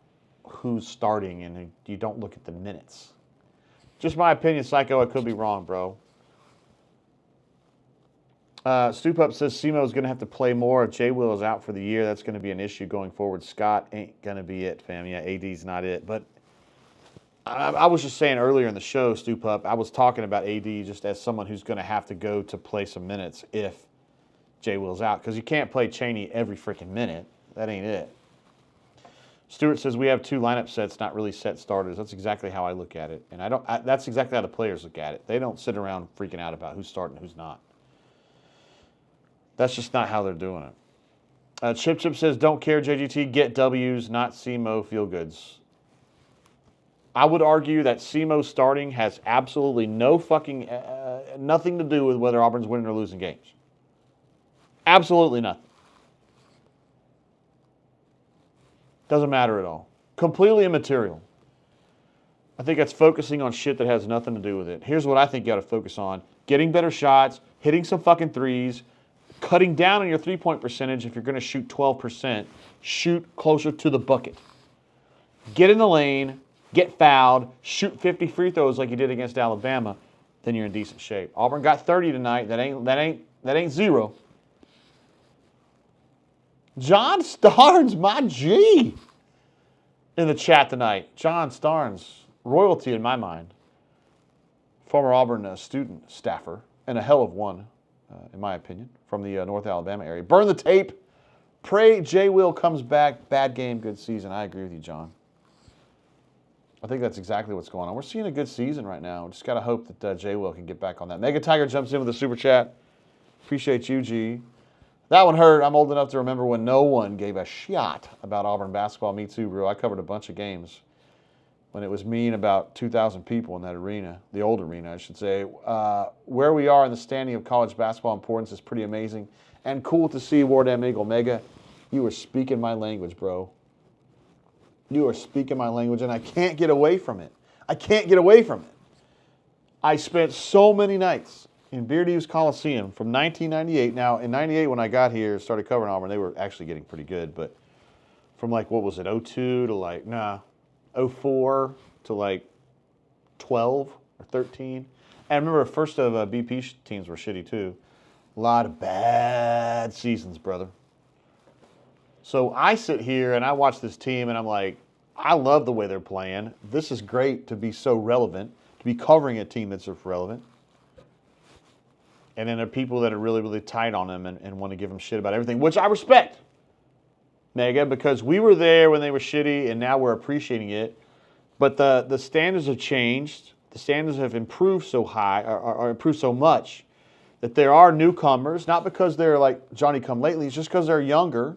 who's starting, and you don't look at the minutes. Just my opinion, Psycho. I could be wrong, bro. Stoop Up says Simo's going to have to play more. If J. Will is out for the year, that's going to be an issue going forward. Scott ain't going to be it, fam. Yeah, AD's not it. But I was just saying earlier in the show, Stoop Up, I was talking about AD just as someone who's going to have to go to play some minutes if J. Will's out. Because you can't play Cheney every freaking minute. That ain't it. Stewart says we have 2 lineup sets, not really set starters. That's exactly how I look at it, and that's exactly how the players look at it. They don't sit around freaking out about who's starting and who's not. That's just not how they're doing it. Chip says, don't care, JGT, get W's, not SEMO feel goods. I would argue that SEMO starting has absolutely no fucking, nothing to do with whether Auburn's winning or losing games. Absolutely nothing. Doesn't matter at all. Completely immaterial. I think that's focusing on shit that has nothing to do with it. Here's what I think you got to focus on. Getting better shots, hitting some fucking threes, cutting down on your three-point percentage. If you're going to shoot 12%, shoot closer to the bucket. Get in the lane, get fouled, shoot 50 free throws like you did against Alabama, then you're in decent shape. Auburn got 30 tonight. That ain't zero. John Starnes, my G, in the chat tonight. John Starnes, royalty in my mind. Former Auburn student staffer, and a hell of one, in my opinion, from the North Alabama area. Burn the tape. Pray J. Will comes back. Bad game, good season. I agree with you, John. I think that's exactly what's going on. We're seeing a good season right now. We just got to hope that J. Will can get back on that. Mega Tiger jumps in with a super chat. Appreciate you, G. That one hurt. I'm old enough to remember when no one gave a shot about Auburn basketball. Me too, bro. I covered a bunch of games when it was me and about 2,000 people in that arena, the old arena, I should say. Where we are in the standing of college basketball importance is pretty amazing and cool to see. War Damn Eagle Mega, you are speaking my language, bro. You are speaking my language, and I can't get away from it. I can't get away from it. I spent so many nights in Beard Eves Coliseum from 1998. Now, in 98, when I got here, started covering Auburn, they were actually getting pretty good. But from like, what was it, 02 to like, 04 to like 12 or 13. And I remember first of BP teams were shitty too. A lot of bad seasons, brother. So I sit here and I watch this team and I'm like, I love the way they're playing. This is great to be so relevant, to be covering a team that's relevant. And then there are people that are really, really tight on them and want to give them shit about everything, which I respect, Mega, because we were there when they were shitty and now we're appreciating it. But the standards have changed. The standards have improved so high, or improved so much, that there are newcomers, not because they're like Johnny-come-lately, it's just because they're younger,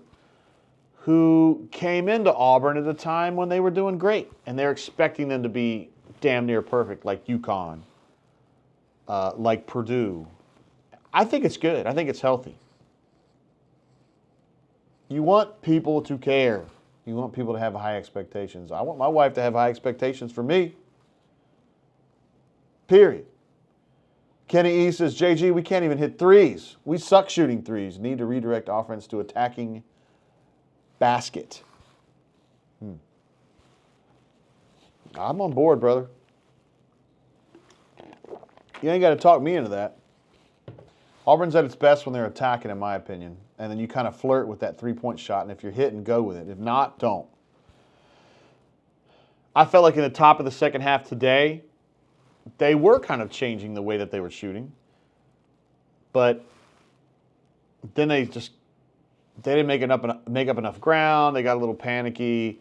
who came into Auburn at a time when they were doing great. And they're expecting them to be damn near perfect, like UConn, like Purdue. I think it's good. I think it's healthy. You want people to care. You want people to have high expectations. I want my wife to have high expectations for me. Period. Kenny E says, JG, we can't even hit threes. We suck shooting threes. Need to redirect offense to attacking basket. I'm on board, brother. You ain't got to talk me into that. Auburn's at its best when they're attacking, in my opinion. And then you kind of flirt with that three-point shot, and if you're hitting, go with it. If not, don't. I felt like in the top of the second half today, they were kind of changing the way that they were shooting. But then they didn't make up enough ground. They got a little panicky.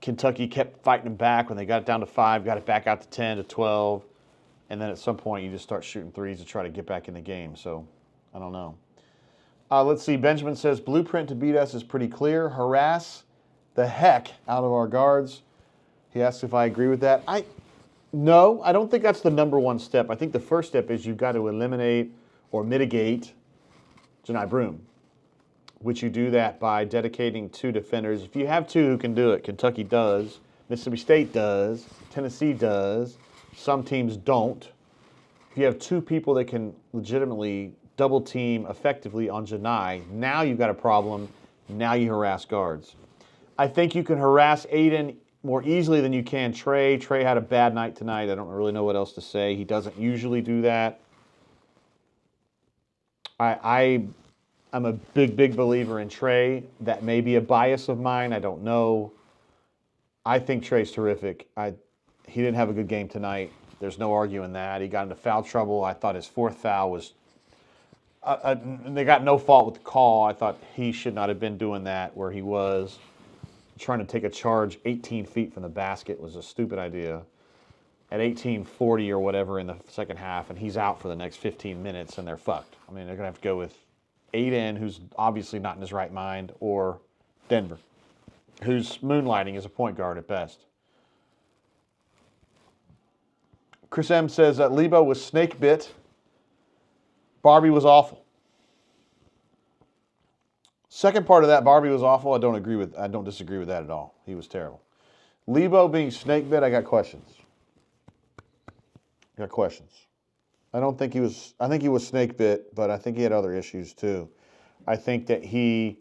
Kentucky kept fighting them back when they got it down to 5, got it back out to 10, to 12. And then at some point, you just start shooting threes to try to get back in the game. So, I don't know. Let's see. Benjamin says, blueprint to beat us is pretty clear. Harass the heck out of our guards. He asks if I agree with that. No, I don't think that's the number one step. I think the first step is you've got to eliminate or mitigate Janai Broome, which you do that by dedicating 2 defenders. If you have 2 who can do it, Kentucky does, Mississippi State does, Tennessee does. Some teams don't. If you have 2 people that can legitimately double team effectively on Janai, now you've got a problem. Now you harass guards. I think you can harass Aiden more easily than you can Trey. Trey had a bad night tonight. I don't really know what else to say. He doesn't usually do that. I'm a big believer in Trey. That may be a bias of mine. I don't know. I think Trey's terrific. He didn't have a good game tonight. There's no arguing that. He got into foul trouble. I thought his 4th foul was they got no fault with the call. I thought he should not have been doing that where he was. trying to take a charge 18 feet from the basket was a stupid idea. At 18:40 or whatever in the second half, and he's out for the next 15 minutes, and they're fucked. I mean, they're going to have to go with Aiden, who's obviously not in his right mind, or Denver, who's moonlighting as a point guard at best. Chris M. says that Lebo was snake bit. Barbie was awful. Second part of that, Barbie was awful. I don't disagree with that at all. He was terrible. Lebo being snake bit, I got questions. I don't think he was. I think he was snake bit, but I think he had other issues too. I think that he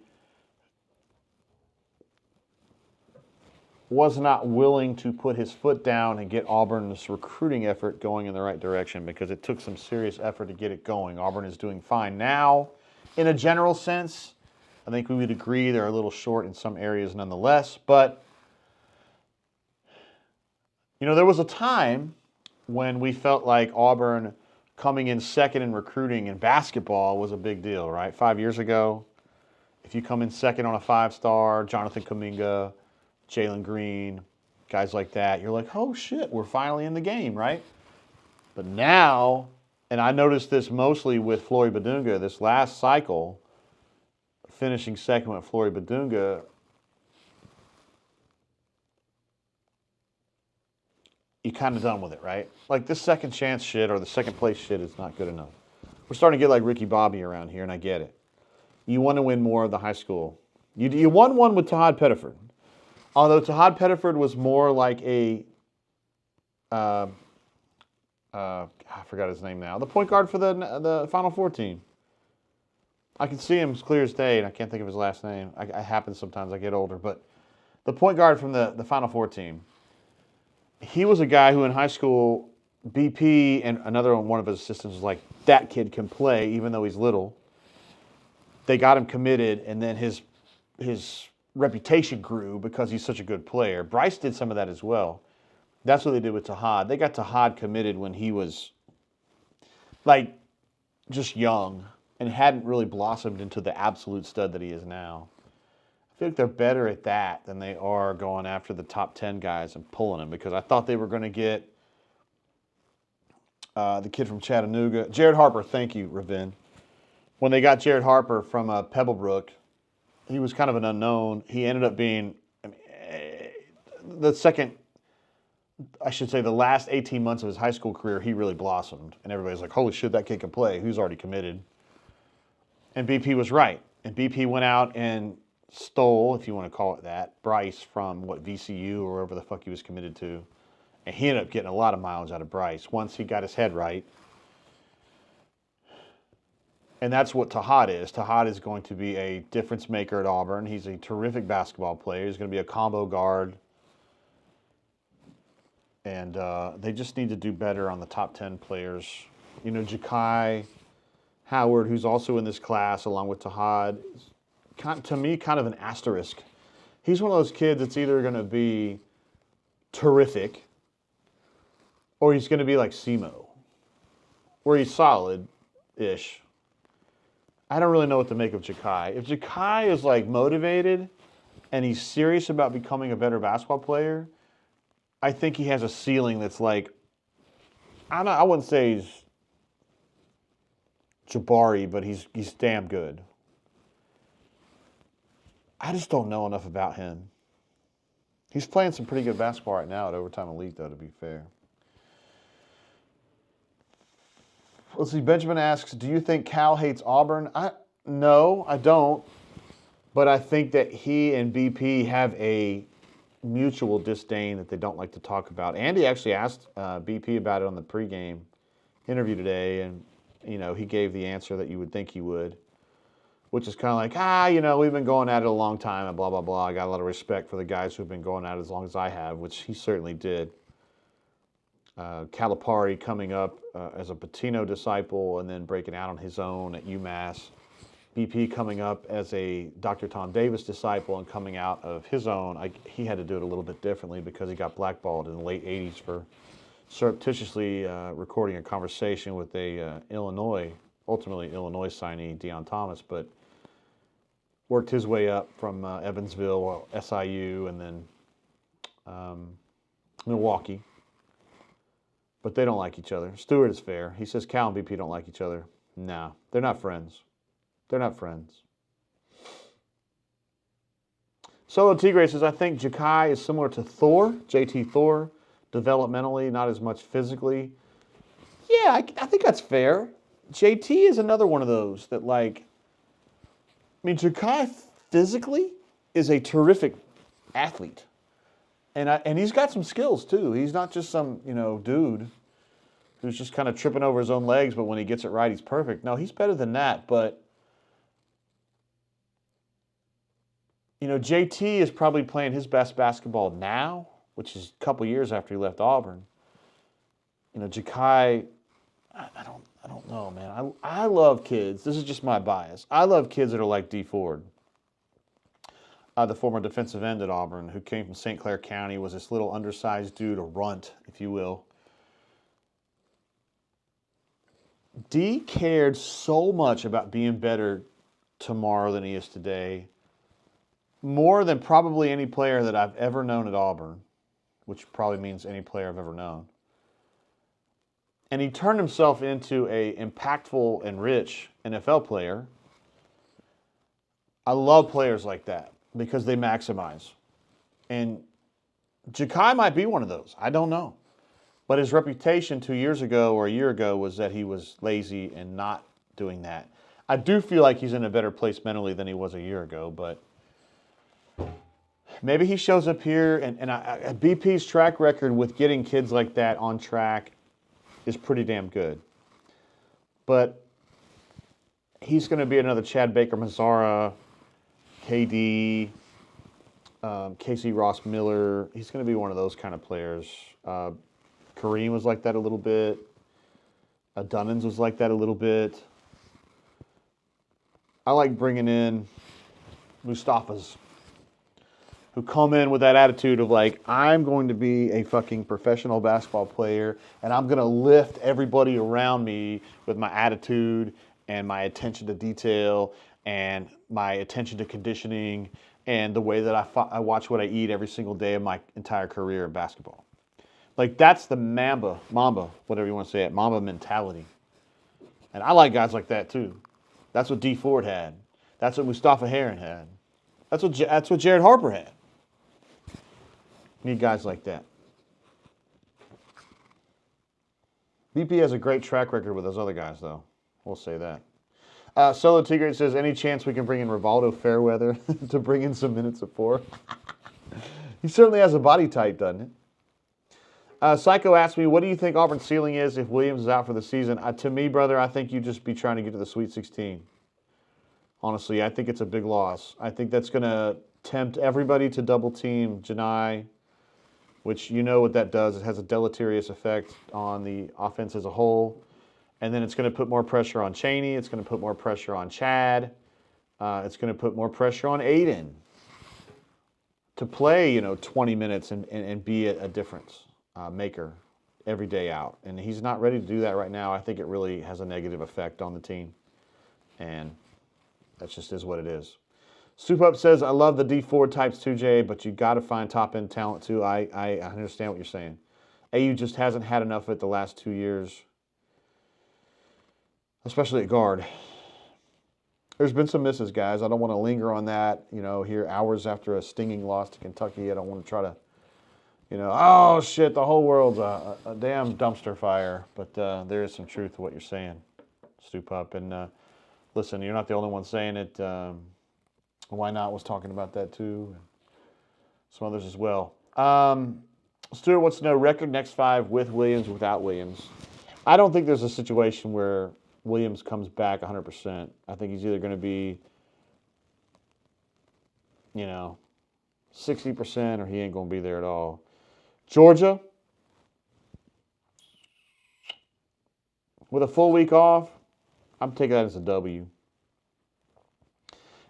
was not willing to put his foot down and get Auburn's recruiting effort going in the right direction, because it took some serious effort to get it going. Auburn is doing fine now, in a general sense. I think we would agree they're a little short in some areas nonetheless, but there was a time when we felt like Auburn coming in second in recruiting in basketball was a big deal, right? 5 years ago, if you come in second on a 5-star, Jonathan Kuminga, Jalen Green, guys like that, you're like, oh shit, we're finally in the game, right? But now, and I noticed this mostly with Flory Badunga this last cycle, finishing second with Flory Badunga, you're kind of done with it, right? Like, this second chance shit or the second place shit is not good enough. We're starting to get like Ricky Bobby around here, and I get it. You want to win more of the high school. You won one with Tahad Pettiford. Although Tahad Pettiford was more like a, I forgot his name now, the point guard for the Final Four team. I can see him as clear as day, and I can't think of his last name. I happen sometimes, I get older. But the point guard from the Final Four team, he was a guy who in high school, BP and another one of his assistants was like, that kid can play even though he's little. They got him committed, and then his reputation grew because he's such a good player. Bryce did some of that as well. That's what they did with Tahad. They got Tahad committed when he was like just young and hadn't really blossomed into the absolute stud that he is now. I feel like they're better at that than they are going after the top 10 guys and pulling them, because I thought they were going to get the kid from Chattanooga. Jared Harper, thank you, Ravin. When they got Jared Harper from Pebblebrook, he was kind of an unknown. He ended up being the last 18 months of his high school career, he really blossomed. And everybody's like, holy shit, that kid can play. Who's already committed? And BP was right. And BP went out and stole, if you want to call it that, Bryce from VCU or wherever the fuck he was committed to. And he ended up getting a lot of mileage out of Bryce once he got his head right. And that's what Tahad is. Tahad is going to be a difference maker at Auburn. He's a terrific basketball player. He's going to be a combo guard. And they just need to do better on the top 10 players. Ja'Kai Howard, who's also in this class along with Tahad, to me, kind of an asterisk. He's one of those kids that's either going to be terrific or he's going to be like Simo, where he's solid-ish. I don't really know what to make of Ja'Kai. If Ja'Kai is like motivated and he's serious about becoming a better basketball player, I think he has a ceiling that's like, I wouldn't say he's Jabari, but he's damn good. I just don't know enough about him. He's playing some pretty good basketball right now at Overtime Elite, though, to be fair. Let's see, Benjamin asks, do you think Cal hates Auburn? No, I don't. But I think that he and BP have a mutual disdain that they don't like to talk about. Andy actually asked BP about it on the pregame interview today, and he gave the answer that you would think he would, which is kind of like, we've been going at it a long time and blah, blah, blah. I got a lot of respect for the guys who've been going at it as long as I have, which he certainly did. Calipari coming up as a Pitino disciple and then breaking out on his own at UMass. BP coming up as a Dr. Tom Davis disciple and coming out of his own. He had to do it a little bit differently because he got blackballed in the late 80s for surreptitiously recording a conversation with ultimately Illinois signee, Deion Thomas. But worked his way up from Evansville or SIU and then Milwaukee. But they don't like each other. Stewart is fair. He says Cal and BP don't like each other. No, they're not friends. They're not friends. Solo Tigre says, I think Ja'Kai is similar to Thor, JT Thor, developmentally, not as much physically. Yeah, I think that's fair. JT is another one of those that, like, I mean, Ja'Kai physically is a terrific athlete. And he's got some skills, too. He's not just some, dude who's just kind of tripping over his own legs, but when he gets it right, he's perfect. No, he's better than that, but JT is probably playing his best basketball now, which is a couple years after he left Auburn. Ja'Kai, I don't know, man. I love kids. This is just my bias. I love kids that are like D. Ford, the former defensive end at Auburn, who came from St. Clair County, was this little undersized dude, a runt, if you will. D cared so much about being better tomorrow than he is today. More than probably any player that I've ever known at Auburn, which probably means any player I've ever known. And he turned himself into a impactful and rich NFL player. I love players like that because they maximize. And Ja'Kai might be one of those. I don't know. But his reputation 2 years ago or a year ago was that he was lazy and not doing that. I do feel like he's in a better place mentally than he was a year ago, but maybe he shows up here, and BP's track record with getting kids like that on track is pretty damn good. But he's going to be another Chad Baker-Mazara, KD, Casey Ross Miller. He's going to be one of those kind of players. Kareem was like that a little bit. Dunnins was like that a little bit. I like bringing in Mustafas, who come in with that attitude of like, I'm going to be a fucking professional basketball player and I'm going to lift everybody around me with my attitude and my attention to detail and my attention to conditioning and the way that I watch what I eat every single day of my entire career in basketball. Like, that's the Mamba, whatever you want to say it, Mamba mentality. And I like guys like that too. That's what D. Ford had. That's what Mustafa Heron had. That's what Jared Harper had. Need guys like that. BP has a great track record with those other guys, though. We'll say that. Solo Tigre says, any chance we can bring in Rivaldo Fairweather to bring in some minutes at 4? He certainly has a body type, doesn't it? Psycho asked me, what do you think Auburn's ceiling is if Williams is out for the season? To me, brother, I think you'd just be trying to get to the Sweet 16. Honestly, I think it's a big loss. I think that's going to tempt everybody to double team Janai, which you know what that does. It has a deleterious effect on the offense as a whole. And then it's going to put more pressure on Chaney. It's going to put more pressure on Chad. It's going to put more pressure on Aiden to play, 20 minutes and be a difference maker every day out. And he's not ready to do that right now. I think it really has a negative effect on the team. And that just is what it is. Soup Up says, I love the D Ford types too, Jay, but you got to find top-end talent too. I understand what you're saying. AU just hasn't had enough of it the last 2 years, especially at guard. There's been some misses, guys. I don't want to linger on that, here hours after a stinging loss to Kentucky. I don't want to try to, oh, shit, the whole world's a damn dumpster fire. But there is some truth to what you're saying, Stoop Up. And listen, you're not the only one saying it. Why Not was talking about that too. And some others as well. Stuart wants to know record next 5 with Williams, without Williams. I don't think there's a situation where Williams comes back 100%. I think he's either going to be, 60% or he ain't going to be there at all. Georgia, with a full week off, I'm taking that as a W.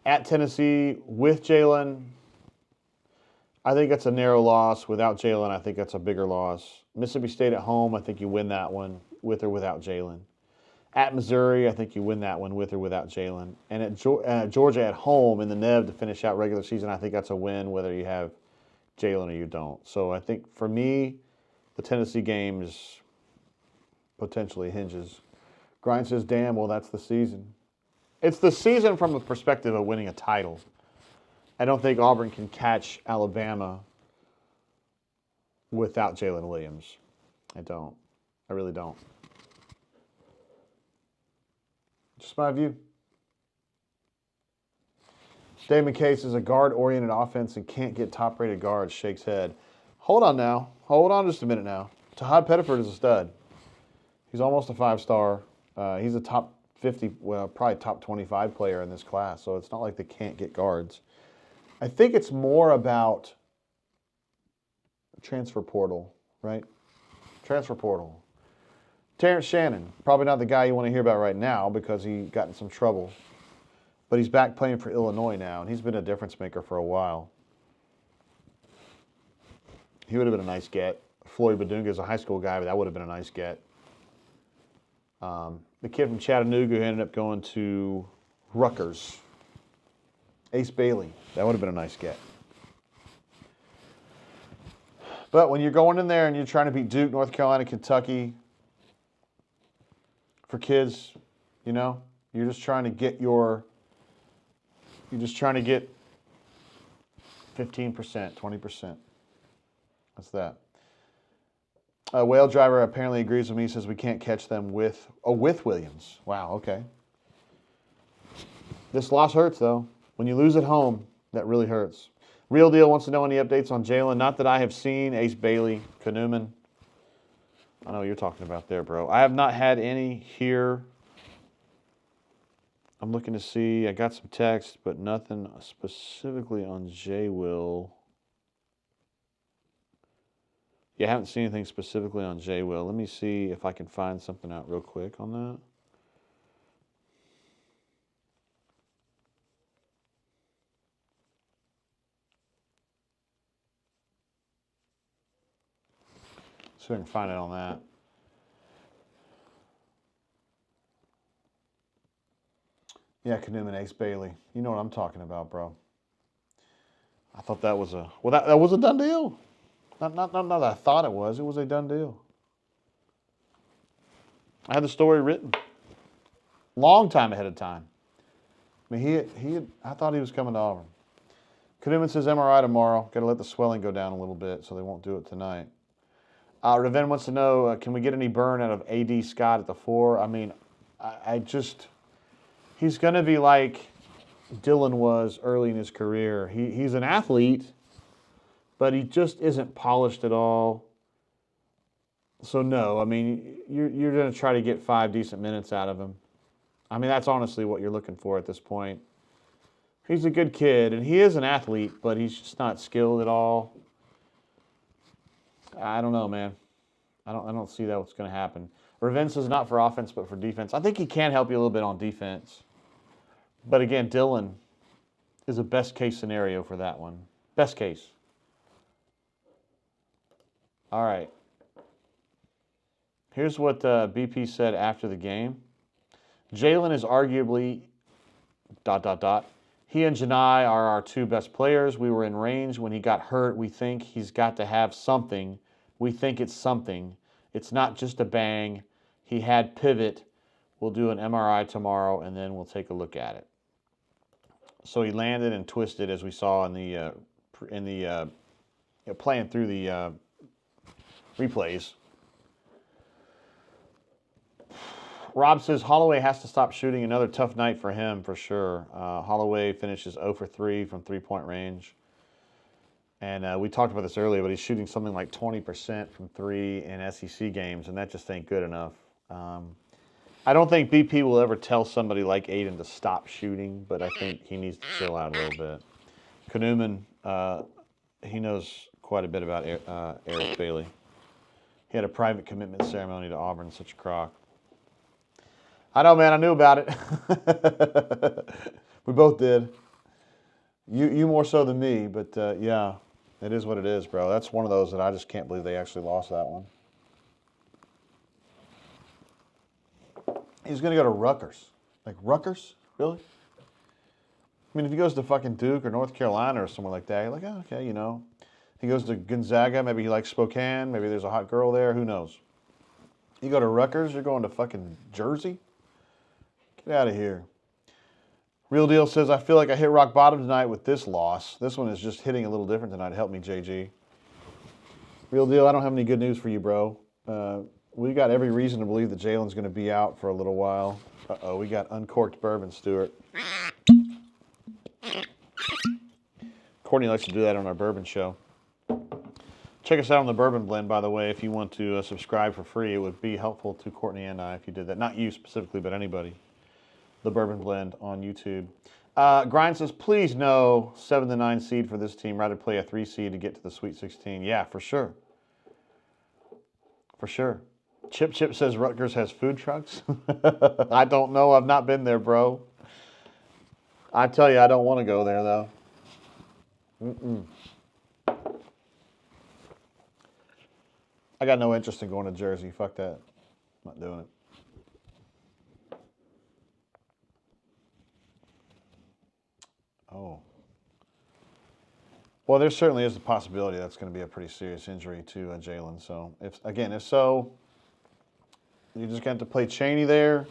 At Tennessee, with Jaylin, I think that's a narrow loss. Without Jaylin, I think that's a bigger loss. Mississippi State at home, I think you win that one with or without Jaylin. At Missouri, I think you win that one with or without Jaylin. And at Georgia at home in the Nev to finish out regular season, I think that's a win whether you have Jaylin or you don't. So I think for me, the Tennessee game is potentially hinges. Grind says, damn, well, that's the season. It's the season from the perspective of winning a title. I don't think Auburn can catch Alabama without Jaylin Williams. I don't. I really don't. Just my view. Dave McKay says a guard-oriented offense and can't get top-rated guards. Shakes head. Hold on now. Hold on just a minute now. Tahad Pettiford is a stud. He's almost a 5-star. He's a top 50, well, probably top 25 player in this class. So it's not like they can't get guards. I think it's more about transfer portal, right? Transfer portal. Terrence Shannon, probably not the guy you want to hear about right now because he got in some trouble. But he's back playing for Illinois now, and he's been a difference maker for a while. He would have been a nice get. Floyd Badunga is a high school guy, but that would have been a nice get. The kid from Chattanooga who ended up going to Rutgers, Ace Bailey, that would have been a nice get. But when you're going in there and you're trying to beat Duke, North Carolina, Kentucky, for kids, you know, you're just trying to get 15%, 20%. That's that. Whale Driver apparently agrees with me. He says we can't catch them with Williams. Wow, okay. This loss hurts, though. When you lose at home, that really hurts. Real Deal wants to know any updates on Jaylin. Not that I have seen. Ace Bailey, Kanuman. I know what you're talking about there, bro. I have not had any here. I'm looking to see. I got some text, but nothing specifically on J-Will. Yeah, I haven't seen anything specifically on J-Will. Let me see if I can find something out real quick on that. See if I can find it on that. Yeah, Kanuman, Ace Bailey. You know what I'm talking about, bro. I thought that was a... Well, that was a done deal. Not that I thought it was. It was a done deal. I had the story written. Long time ahead of time. I mean, I thought he was coming to Auburn. Kanuman says MRI tomorrow. Got to let the swelling go down a little bit, so they won't do it tonight. Raven wants to know, can we get any burn out of A.D. Scott at the 4? I mean, he's going to be like Dylan was early in his career. He's an athlete, but he just isn't polished at all. So, no, I mean, you're going to try to get 5 decent minutes out of him. I mean, that's honestly what you're looking for at this point. He's a good kid, and he is an athlete, but he's just not skilled at all. I don't know, man. I don't see that what's going to happen. Raven says not for offense, but for defense. I think he can help you a little bit on defense. But again, Dylan is a best case scenario for that one. Best case. All right. Here's what BP said after the game. Jaylin is arguably ... He and Janai are our 2 best players. We were in range when he got hurt. We think he's got to have something. We think it's something. It's not just a bang. He had pivot. We'll do an MRI tomorrow, and then we'll take a look at it. So he landed and twisted, as we saw in the playing through the replays. Rob says Holloway has to stop shooting. Another tough night for him, for sure. Holloway finishes 0 for 3 from three-point range. And we talked about this earlier, but he's shooting something like 20% from 3 in SEC games, and that just ain't good enough. I don't think BP will ever tell somebody like Aiden to stop shooting, but I think he needs to chill out a little bit. Kanuman, he knows quite a bit about Eric Bailey. He had a private commitment ceremony to Auburn, such a crock. I know, man. I knew about it. We both did. You more so than me, but yeah, it is what it is, bro. That's one of those that I just can't believe they actually lost that one. He's going to go to Rutgers. Like, Rutgers? Really? I mean, if he goes to fucking Duke or North Carolina or somewhere like that, you're like, oh, okay, you know. He goes to Gonzaga, maybe he likes Spokane, maybe there's a hot girl there, who knows. You go to Rutgers, you're going to fucking Jersey? Get out of here. Real Deal says, I feel like I hit rock bottom tonight with this loss. This one is just hitting a little different tonight. Help me, JG. Real Deal, I don't have any good news for you, bro. We got every reason to believe that Jaylin's going to be out for a little while. Uh-oh, we got uncorked bourbon, Stewart. Courtney likes to do that on our bourbon show. Check us out on the Bourbon Blend, by the way. If you want to subscribe for free, it would be helpful to Courtney and I if you did that. Not you specifically, but anybody. The Bourbon Blend on YouTube. Grind says, please no 7 to 9 seed for this team. Rather play a 3 seed to get to the Sweet 16. Yeah, for sure. For sure. Chip says Rutgers has food trucks. I don't know. I've not been there, bro. I tell you, I don't want to go there, though. I got no interest in going to Jersey. Fuck that. I'm not doing it. Oh. Well, there certainly is a possibility that's going to be a pretty serious injury to Jaylin. So, if so, you just got to play Chaney there.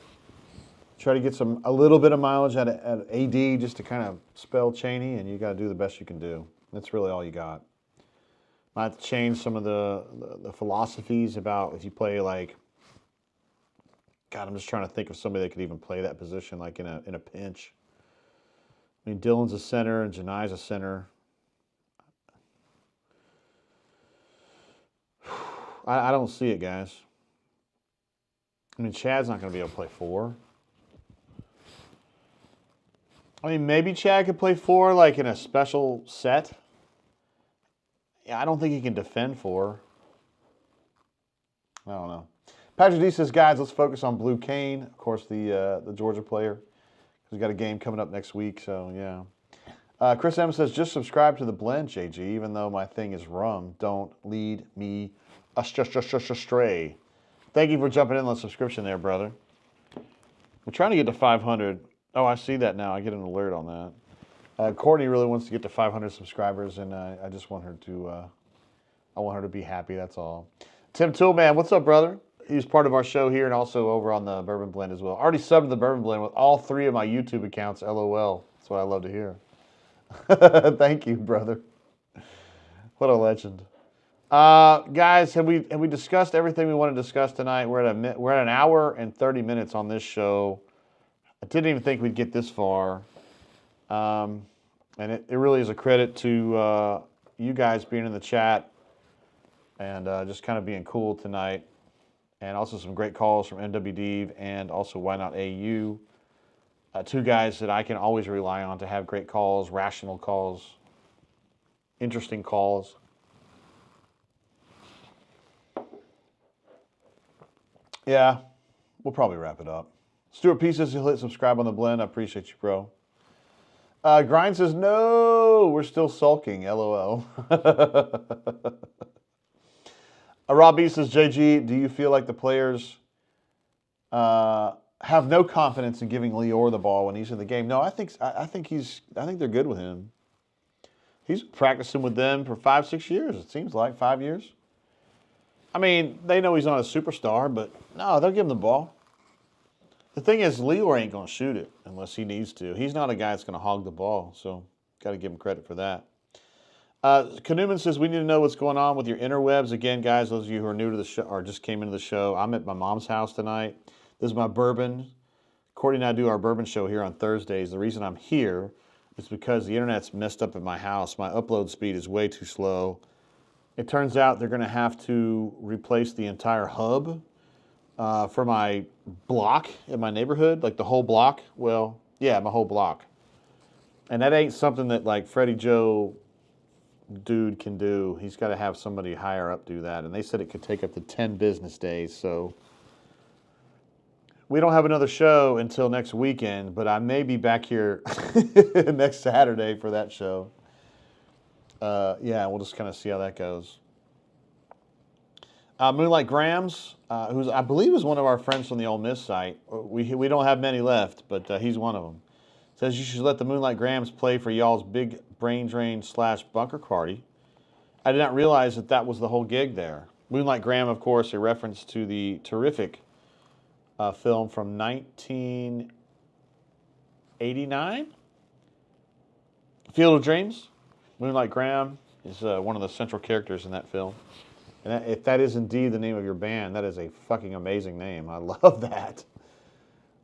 Try to get a little bit of mileage at AD just to kind of spell Chaney, and you got to do the best you can do. That's really all you got. Might have to change some of the philosophies about if you play like. God, I'm just trying to think of somebody that could even play that position, like in a pinch. I mean, Dylan's a center and Janai's a center. I don't see it, guys. I mean, Chad's not going to be able to play 4. I mean, maybe Chad could play 4, like in a special set. Yeah, I don't think he can defend 4. I don't know. Patrick D says, guys, let's focus on Blue Kane. Of course, the Georgia player. He's got a game coming up next week, so yeah. Chris M says, just subscribe to the blend, JG, even though my thing is rum. Don't lead me astray. Thank you for jumping in on the subscription there, brother. We're trying to get to 500. Oh, I see that now. I get an alert on that. Courtney really wants to get to 500 subscribers, and I just want her to be happy, that's all. Tim Toolman, what's up, brother? He's part of our show here and also over on the Bourbon Blend as well. Already subbed to the Bourbon Blend with all 3 of my YouTube accounts, LOL. That's what I love to hear. Thank you, brother. What a legend. Guys, have we discussed everything we want to discuss tonight? We're at an hour and 30 minutes on this show. I didn't even think we'd get this far. And it really is a credit to you guys being in the chat and just kind of being cool tonight. And also some great calls from MWD and also Why Not AU. 2 guys that I can always rely on to have great calls, rational calls, interesting calls. Yeah, we'll probably wrap it up. Stuart P says he'll hit subscribe on the blend. I appreciate you, bro. Grind says, no, we're still sulking, LOL. Rob B says, JG, do you feel like the players have no confidence in giving Lior the ball when he's in the game? No, I think they're good with him. He's practicing with them for 5-6 years, it seems like, 5 years. I mean, they know he's not a superstar, but no, they'll give him the ball. The thing is, Lior ain't going to shoot it unless he needs to. He's not a guy that's going to hog the ball, so got to give him credit for that. Kanuman says, we need to know what's going on with your interwebs. Again, guys, those of you who are new to the show or just came into the show, I'm at my mom's house tonight. This is my bourbon. Courtney and I do our bourbon show here on Thursdays. The reason I'm here is because the internet's messed up at my house. My upload speed is way too slow. It turns out they're going to have to replace the entire hub for my block in my neighborhood, like the whole block. Well, yeah, my whole block. And that ain't something that like Freddie Joe dude can do. He's got to have somebody higher up do that. And they said it could take up to 10 business days. So we don't have another show until next weekend, but I may be back here next Saturday for that show. Yeah, we'll just kind of see how that goes. Moonlight Grams, who's I believe is one of our friends from the Ole Miss site. We don't have many left, but he's one of them. Says you should let the Moonlight Grams play for y'all's big brain drain / bunker party. I did not realize that was the whole gig there. Moonlight Graham, of course, a reference to the terrific film from 1989, Field of Dreams. Moonlight Graham is one of the central characters in that film. And if that is indeed the name of your band, that is a fucking amazing name. I love that.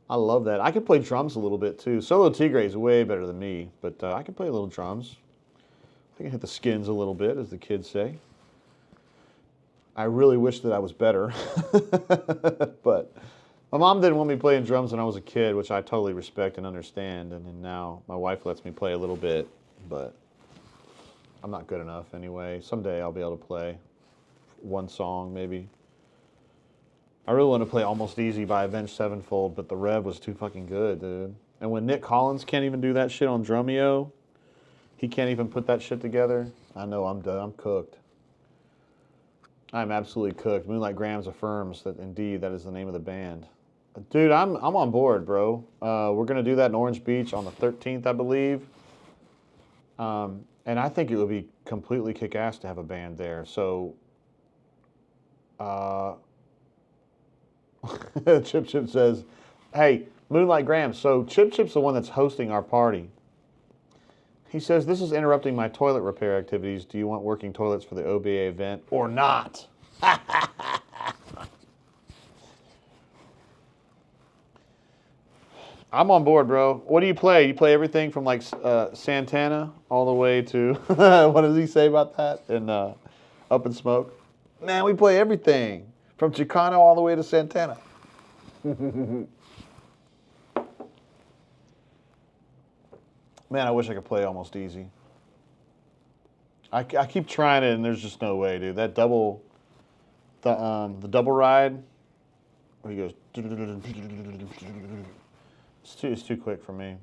I love that. I can play drums a little bit too. Solo Tigre is way better than me, but I can play a little drums. I can hit the skins a little bit, as the kids say. I really wish that I was better. But my mom didn't want me playing drums when I was a kid, which I totally respect and understand. And now my wife lets me play a little bit, but I'm not good enough anyway. Someday I'll be able to play one song, maybe. I really want to play Almost Easy by Avenged Sevenfold, but the rev was too fucking good, dude. And when Nick Collins can't even do that shit on Drumeo, he can't even put that shit together, I know I'm done. I'm cooked. I'm absolutely cooked. Moonlight Grams affirms that indeed that is the name of the band. Dude, I'm on board, bro. We're going to do that in Orange Beach on the 13th, I believe. And I think it would be completely kick-ass to have a band there. So, Chip says, hey, Moonlight Graham, so Chip's the one that's hosting our party. He says, this is interrupting my toilet repair activities. Do you want working toilets for the OBA event or not? I'm on board, bro. What do you play? You play everything from like Santana all the way to, what does he say about that in Up in Smoke? Man, we play everything. From Chicano all the way to Santana. Man, I wish I could play Almost Easy. I keep trying it, and there's just no way, dude. That double, the double ride, where he goes, it's too quick for me.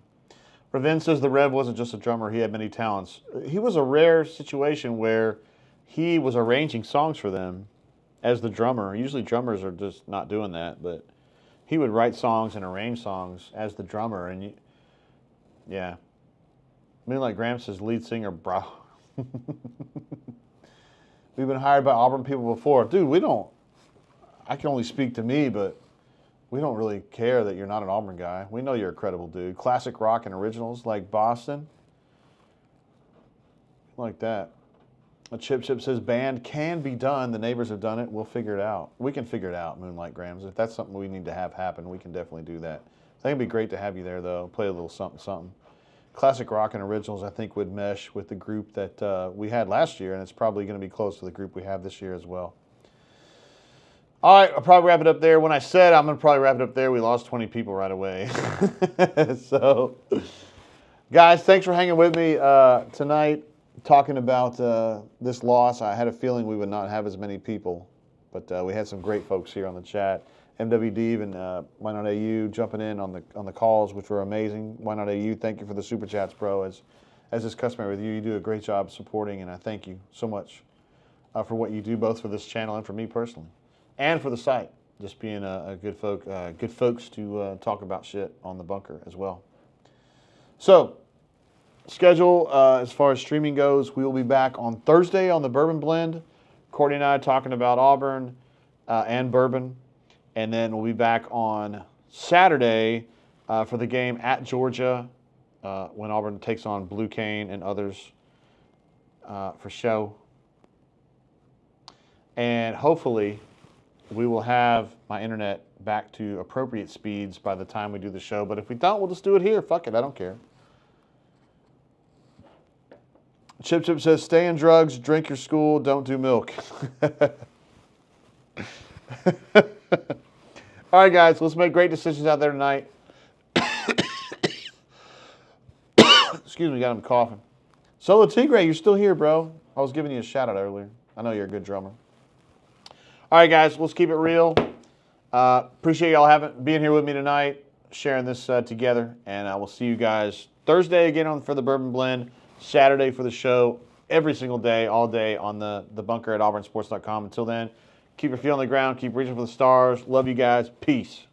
Raven says the Rev wasn't just a drummer; he had many talents. He was a rare situation where he was arranging songs for them as the drummer. Usually drummers are just not doing that, but he would write songs and arrange songs as the drummer, and yeah. Moonlight Graham says lead singer, bro. We've been hired by Auburn people before. Dude, I can only speak to me, but we don't really care that you're not an Auburn guy. We know you're a credible dude. Classic rock and originals like Boston. Like that. A Chip says band can be done. The neighbors have done it. We'll figure it out. We can figure it out, Moonlight Grams. If that's something we need to have happen, we can definitely do that. I think it'd be great to have you there, though. Play a little something, something. Classic rock and originals, I think, would mesh with the group that we had last year, and it's probably going to be close to the group we have this year as well. All right, I'll probably wrap it up there. When I said I'm going to probably wrap it up there, we lost 20 people right away. So, guys, thanks for hanging with me tonight, talking about this loss. I had a feeling we would not have as many people, but we had some great folks here on the chat. MW Deve and Why Not AU jumping in on the calls, which were amazing. Why Not AU, thank you for the super chats, bro. As is customary with you, you do a great job supporting, and I thank you so much for what you do, both for this channel and for me personally, and for the site. Just being a good folks to talk about shit on the bunker as well. So, schedule as far as streaming goes, we will be back on Thursday on the Bourbon Blend. Courtney and I talking about Auburn and Bourbon. And then we'll be back on Saturday for the game at Georgia when Auburn takes on Blue Cane and others for show. And hopefully we will have my internet back to appropriate speeds by the time we do the show. But if we don't, we'll just do it here. Fuck it, I don't care. Chip says, stay in drugs, drink your school, don't do milk. All right, guys, let's make great decisions out there tonight. Excuse me, got him coughing. Solo Tigre, you're still here, bro. I was giving you a shout out earlier. I know you're a good drummer. All right, guys, let's keep it real. Appreciate y'all being here with me tonight, sharing this together, and I will see you guys Thursday again for the Bourbon Blend, Saturday for the show, every single day, all day on the bunker at auburnsports.com. Until then, Keep your feet on the ground. Keep reaching for the stars. Love you guys. Peace.